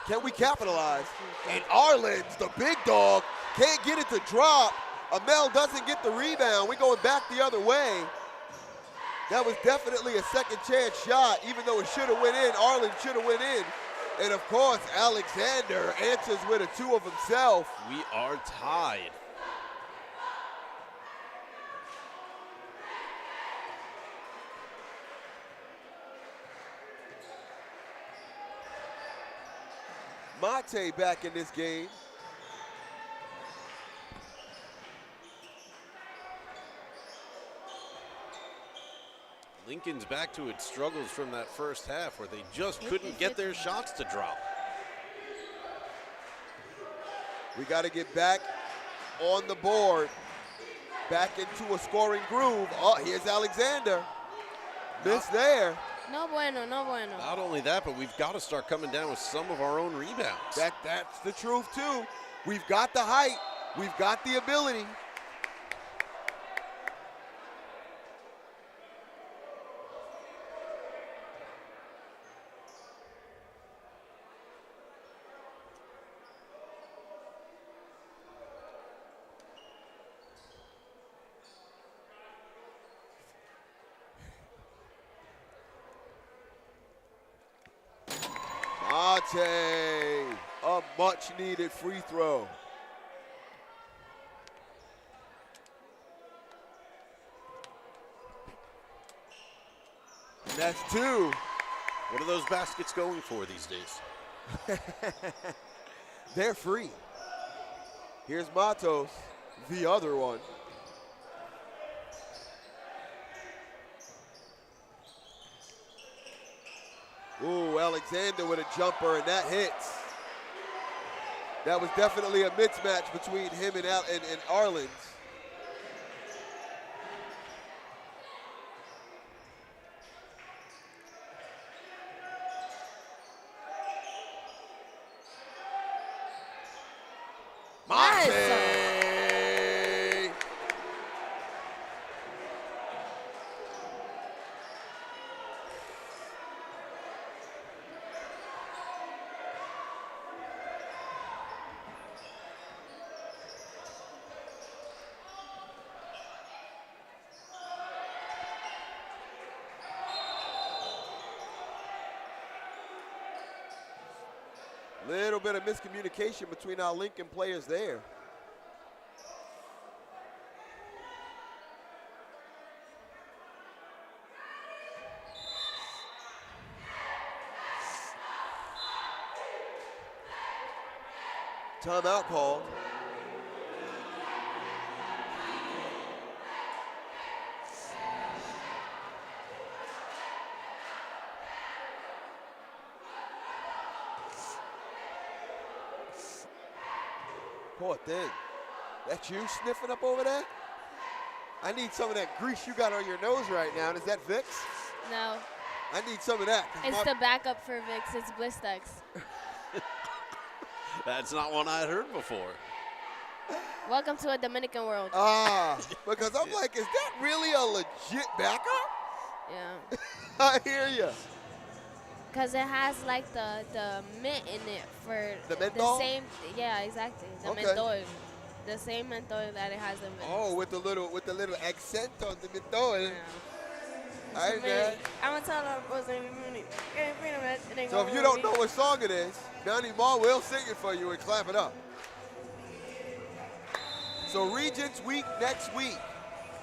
Can we capitalize? And Arlen's, the big dog, can't get it to drop. Amel doesn't get the rebound. We're going back the other way. That was definitely a second chance shot, even though it should have went in. Arlen should have went in. And of course, Alexander answers with a two of himself.
We are tied.
Mate back in this game.
Lincoln's back to its struggles from that first half where they just couldn't get their shots to drop.
We got to get back on the board, back into a scoring groove. Oh, here's Alexander. Missed there.
No bueno, no bueno.
Not only that, but we've got to start coming down with some of our own rebounds.
That's the truth, too. We've got the height. We've got the ability. Mate, a much-needed free throw. And that's two.
What are those baskets going for these days?
They're free. Here's Matos, the other one. Ooh, Alexander with a jumper, and that hits. That was definitely a mismatch between him and Arlen's. Little bit of miscommunication between our Lincoln players there. Timeout call. Poor thing. That you sniffing up over there? I need some of that grease you got on your nose right now. Is that Vicks?
No.
I need some of that.
It's the backup for Vicks. It's Blistex.
That's not one I'd heard before.
Welcome to a Dominican world.
Because I'm like, is that really a legit backup?
Yeah.
I hear you.
Because it has like the mint in it for
the menthol?
Same. Yeah, exactly. The menthol. The same menthol that it has in Vicks.
Oh, with the little accent on the menthol.
Yeah.
All right, man.
I'm gonna tell them.
So if you don't know what song it is, Donnie Ma will sing it for you and clap it up. So Regents Week next week.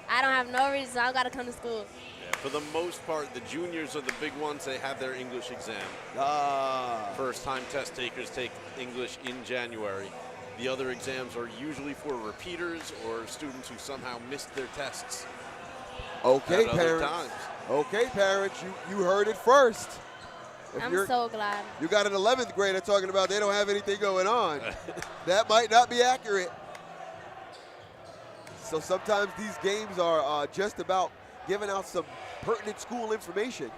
I don't have no reason. I gotta come to school.
Yeah, for the most part, the juniors are the big ones. They have their English exam. First-time test takers take English in January. The other exams are usually for repeaters or students who somehow missed their tests.
Okay,
at other
parents.
times.
Okay, parents, you heard it first. If
I'm so glad.
You got an 11th grader talking about they don't have anything going on. That might not be accurate. So sometimes these games are just about giving out some pertinent school information,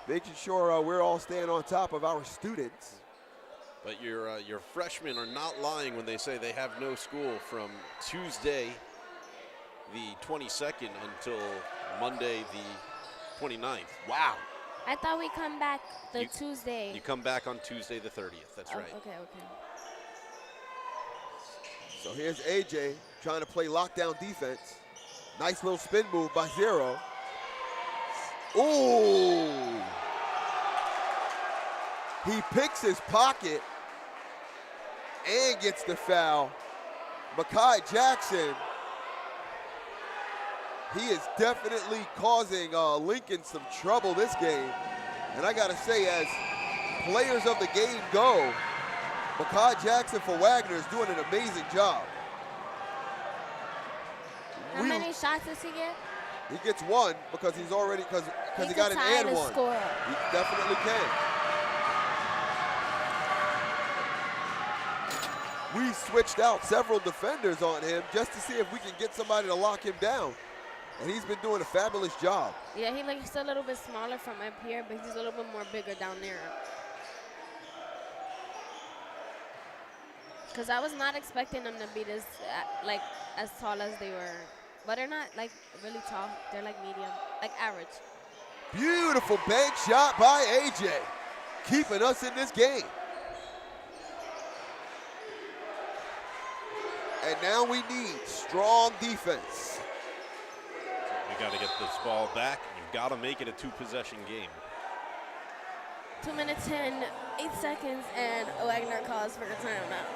making sure we're all staying on top of our students.
But your freshmen are not lying when they say they have no school from Tuesday, the 22nd, until Monday, the 29th. Wow.
I thought we come back Tuesday.
You come back on Tuesday the 30th. That's right.
Okay.
So here's AJ trying to play lockdown defense. Nice little spin move by Zero. Ooh. He picks his pocket and gets the foul. Mekhi Jackson, he is definitely causing Lincoln some trouble this game. And I gotta say, as players of the game go, Mekhi Jackson for Wagner is doing an amazing job.
How many shots does he get?
He gets one because he's already, because he got an and one.
Score.
He definitely can. We switched out several defenders on him just to see if we can get somebody to lock him down. And he's been doing a fabulous job.
Yeah, he looks a little bit smaller from up here, but he's a little bit more bigger down there. Because I was not expecting them to be this, like, as tall as they were. But they're not, like, really tall. They're, like, medium, like, average.
Beautiful bank shot by AJ, keeping us in this game. And now we need strong defense.
We got to get this ball back. You've got to make it a two-possession game.
2 minutes and 8 seconds, and Wagner calls for the timeout.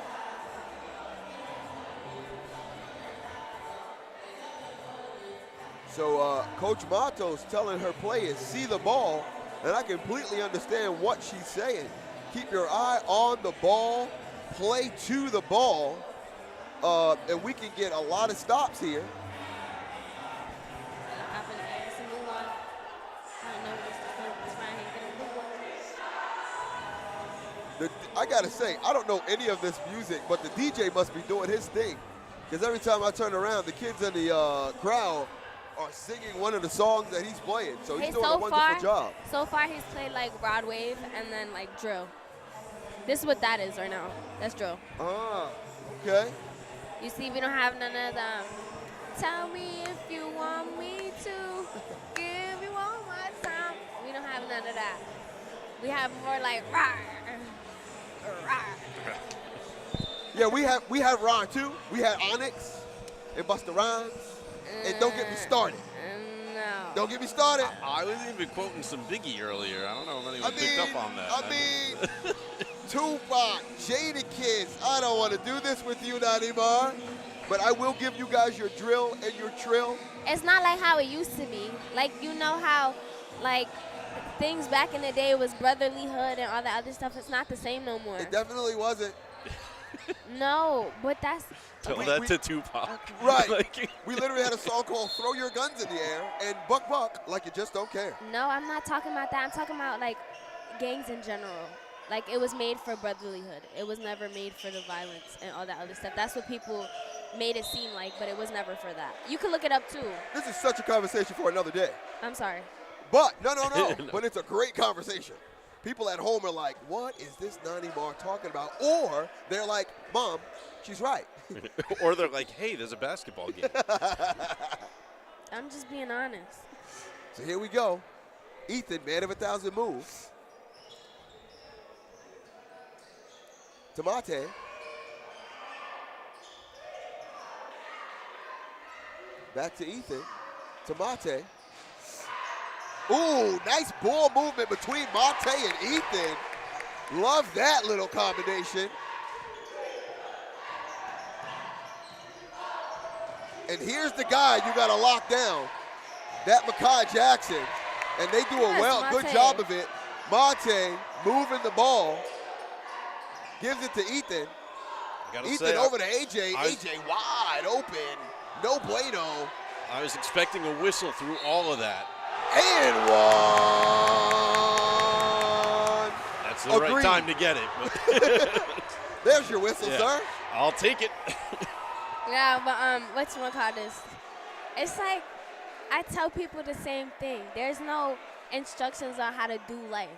So Coach Matos telling her players, see the ball, and I completely understand what she's saying. Keep your eye on the ball, play to the ball, and we can get a lot of stops here. I gotta say, I don't know any of this music, but the DJ must be doing his thing. Because every time I turn around, the kids in the crowd are singing one of the songs that he's playing. So he's doing a wonderful job.
So far, he's played like Rod Wave and then like drill. This is what that is right now. That's drill.
Ah, okay.
You see, we don't have none of them. Tell me if you want me to. Give you one more time. We don't have none of that. We have more like rah.
Yeah, we have Ron too. We had Onyx and Busta Rhymes. And don't get me started.
No.
Don't get me started.
I was even quoting some Biggie earlier. I don't know if anyone picked up on that.
Tupac, Jada Kids. I don't want to do this with you, Nadimar, but I will give you guys your drill and your trill.
It's not like how it used to be. Like, you know how, like, things back in the day was brotherlyhood and all that other stuff. It's not the same no more.
It definitely wasn't.
No, but that's...
Tell that to Tupac.
Okay.
Right. We literally had a song called Throw Your Guns in the Air and Buck Buck like you just don't care.
No, I'm not talking about that. I'm talking about, like, gangs in general. Like, it was made for brotherlyhood. It was never made for the violence and all that other stuff. That's what people made it seem like, but it was never for that. You can look it up, too.
This is such a conversation for another day.
I'm sorry.
But, no. But it's a great conversation. People at home are like, what is this Nadimar talking about? Or they're like, Mom, she's right.
Or they're like, hey, there's a basketball game.
I'm just being honest.
So here we go. Ethan, man of 1,000 moves. Tamate. Back to Ethan. Tamate. Ooh, nice ball movement between Mate and Ethan. Love that little combination. And here's the guy you got to lock down, that Mekhi Jackson. And they do a good job of it. Mate moving the ball, gives it to Ethan.
Gotta
Ethan
say,
over to AJ. AJ wide open. No bueno.
I was expecting a whistle through all of that.
And one.
That's the right time to get it. But
there's your whistle, sir.
I'll take it.
Yeah, but whatchamacallit? It's like I tell people the same thing. There's no instructions on how to do life.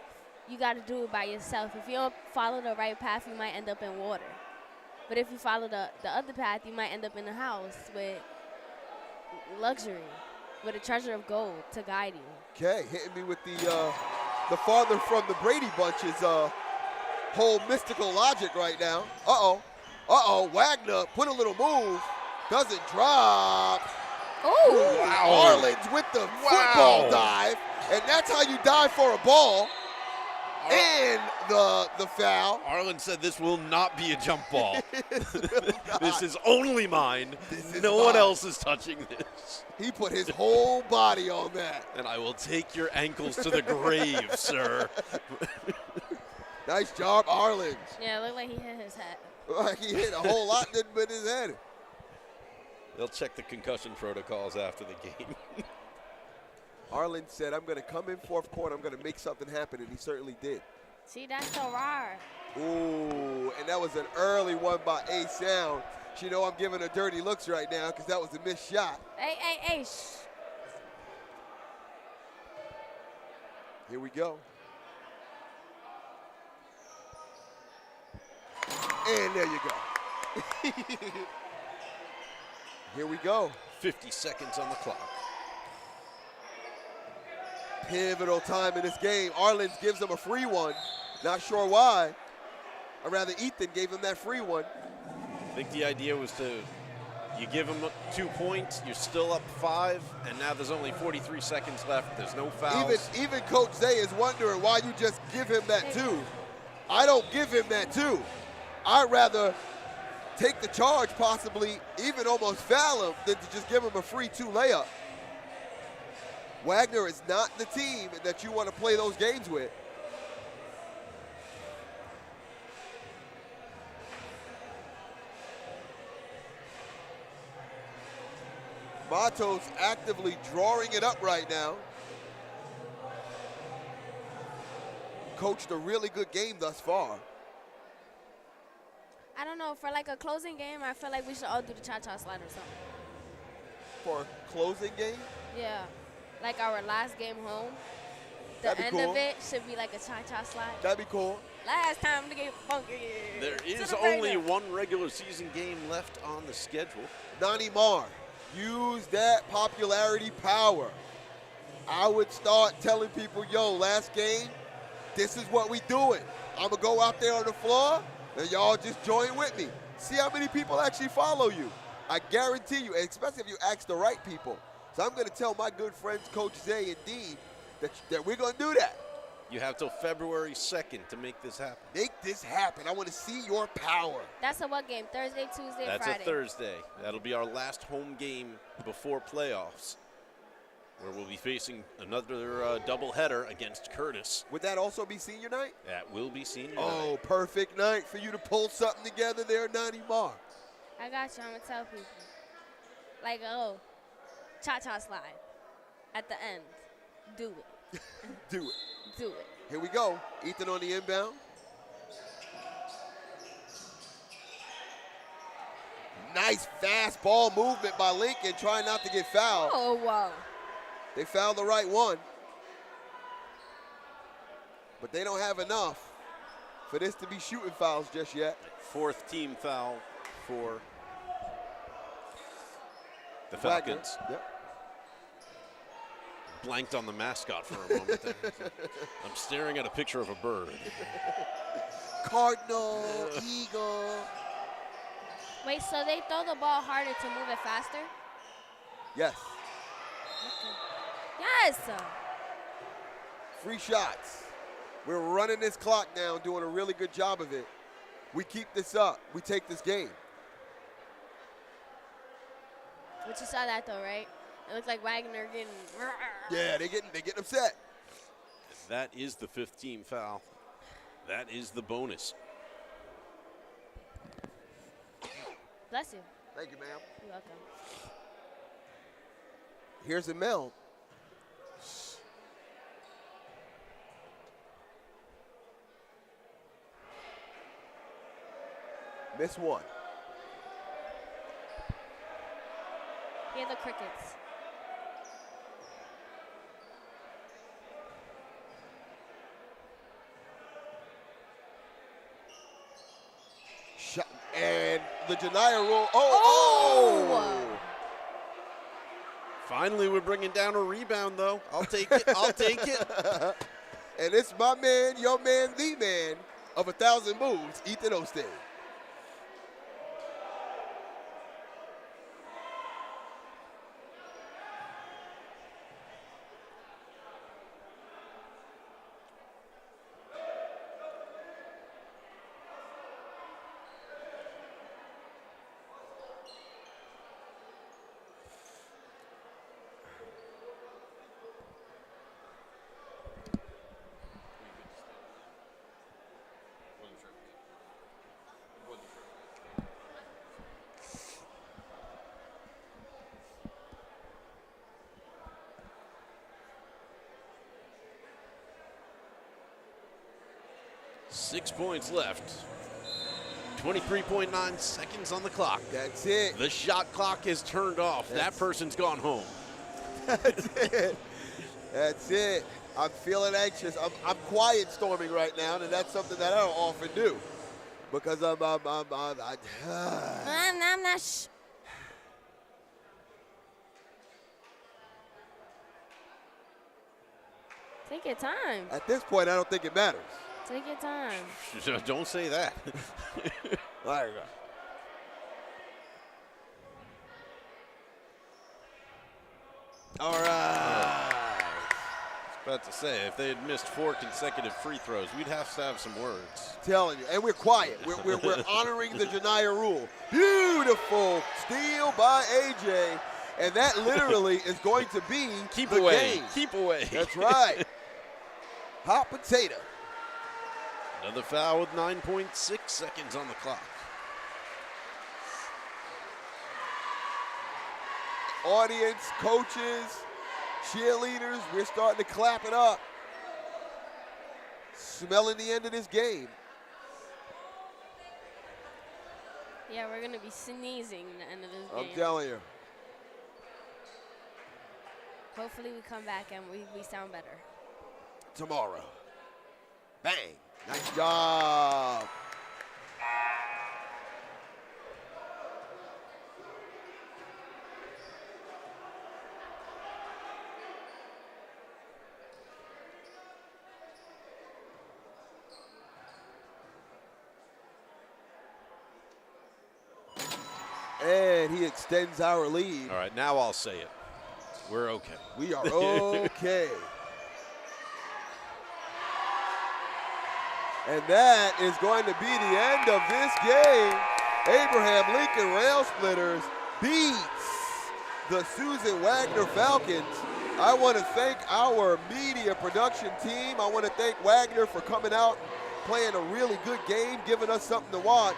You got to do it by yourself. If you don't follow the right path, you might end up in water. But if you follow the other path, you might end up in a house with luxury, with a treasure of gold to guide you.
Okay, hitting me with the father from the Brady Bunch's whole mystical logic right now. Uh-oh, Wagner put a little move, doesn't drop.
Oh,
wow. Arlen's with the football dive, and that's how you dive for a ball. And the foul.
Arlen said this will not be a jump ball. This is only mine. No one else is touching this.
He put his whole body on that.
And I will take your ankles to the grave, sir.
Nice job, Arlen.
Yeah, it looked like he hit his head.
Like he hit a whole lot, didn't hit his head.
They'll check the concussion protocols after the game.
Arlen said, I'm going to come in fourth quarter, I'm going to make something happen, and he certainly did.
See, that's so rare.
Ooh, and that was an early one by A Sound. She know I'm giving her dirty looks right now because that was a missed shot.
Hey.
Here we go. And there you go. Here we go.
50 seconds on the clock.
Pivotal time in this game. Arlen's gives him a free one. Not sure why. Or rather, Ethan gave him that free one.
I think the idea was you give him 2 points, you're still up 5, and now there's only 43 seconds left. There's no fouls.
Even Coach Zay is wondering why you just give him that 2. I don't give him that 2. I'd rather take the charge, possibly even almost foul him, than to just give him a free 2 layup. Wagner is not the team that you want to play those games with. Matos actively drawing it up right now. Coached a really good game thus far.
I don't know, for like a closing game, I feel like we should all do the cha-cha slide or something.
For a closing game?
Yeah. Like our last game home, the end of it should be like a cha-cha slide.
That'd be cool.
Last time to get funky.
There is only one regular season game left on the schedule.
Nani Mar, use that popularity power. I would start telling people, yo, last game, this is what we doing. I'm going to go out there on the floor, and y'all just join with me. See how many people actually follow you. I guarantee you, especially if you ask the right people. So I'm going to tell my good friends, Coach Zay and Dean, that we're going to do that.
You have till February 2nd to make this happen.
Make this happen. I want to see your power.
That's a what game? Thursday, Tuesday,
That's
Friday?
That's a Thursday. That'll be our last home game before playoffs, where we'll be facing another doubleheader against Curtis.
Would that also be senior night?
That will be senior night.
Oh, perfect night for you to pull something together there, Nani Mar.
I got you. I'm going to tell people. Like, cha-cha slide at the end. Do it.
Do it.
Do it.
Here we go. Ethan on the inbound. Nice fast ball movement by Lincoln, trying not to get fouled.
Oh, wow.
They fouled the right one. But they don't have enough for this to be shooting fouls just yet.
4th team foul for the Falcons.
Yep.
Blanked on the mascot for a moment there. I'm staring at a picture of a bird.
Cardinal, eagle.
Wait, so they throw the ball harder to move it faster?
Yes.
Yes.
Free shots. We're running this clock down, doing a really good job of it. We keep this up. We take this game.
But you saw that though, right? It looked like Wagner getting.
Yeah, they getting upset.
That is the 5th team foul. That is the bonus.
Bless you.
Thank you, ma'am.
You're welcome.
Here's Emil. Miss one.
Hear the crickets.
Shot, and the Janiyah rule. Oh!
Finally, we're bringing down a rebound, though. I'll take it. I'll take it.
And it's my man, your man, the man of 1,000 moves, Ethan Osteen.
Six points left. 23.9 seconds on the clock.
That's it.
The shot clock is turned off. That person's gone home.
That's it. That's it. I'm feeling anxious. I'm quiet storming right now, and that's something that I don't often do because I'm
not. Take your time.
At this point, I don't think it matters.
Take your time.
Don't say that.
There you go. All right.
I was about to say, if they had missed 4 consecutive free throws, we'd have to have some words.
Telling you, and we're quiet. We're honoring the Janiyah rule. Beautiful steal by AJ, and that literally is going to be
Keep
the
away.
game.
Keep away.
That's right. Hot potato.
Another foul with 9.6 seconds on the clock.
Audience, coaches, cheerleaders, we're starting to clap it up. Smelling the end of this game.
Yeah, we're going to be sneezing at the end of this game.
I'm telling you.
Hopefully we come back and we sound better.
Tomorrow. Bang. Nice job. And he extends our lead.
All right, now I'll say it. We're okay.
We are okay. And that is going to be the end of this game. Abraham Lincoln Rail Splitters beats the Susan Wagner Falcons. I want to thank our media production team. I want to thank Wagner for coming out, playing a really good game, giving us something to watch.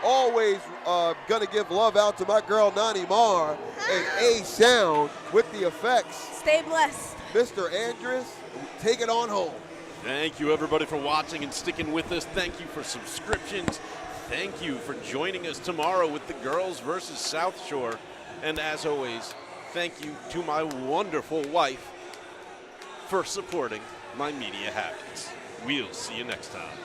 Always gonna give love out to my girl Nani Marr and A Sound with the effects.
Stay blessed.
Mr. Andrus, take it on home.
Thank you, everybody, for watching and sticking with us. Thank you for subscriptions. Thank you for joining us tomorrow with the girls versus South Shore. And as always, thank you to my wonderful wife for supporting my media habits. We'll see you next time.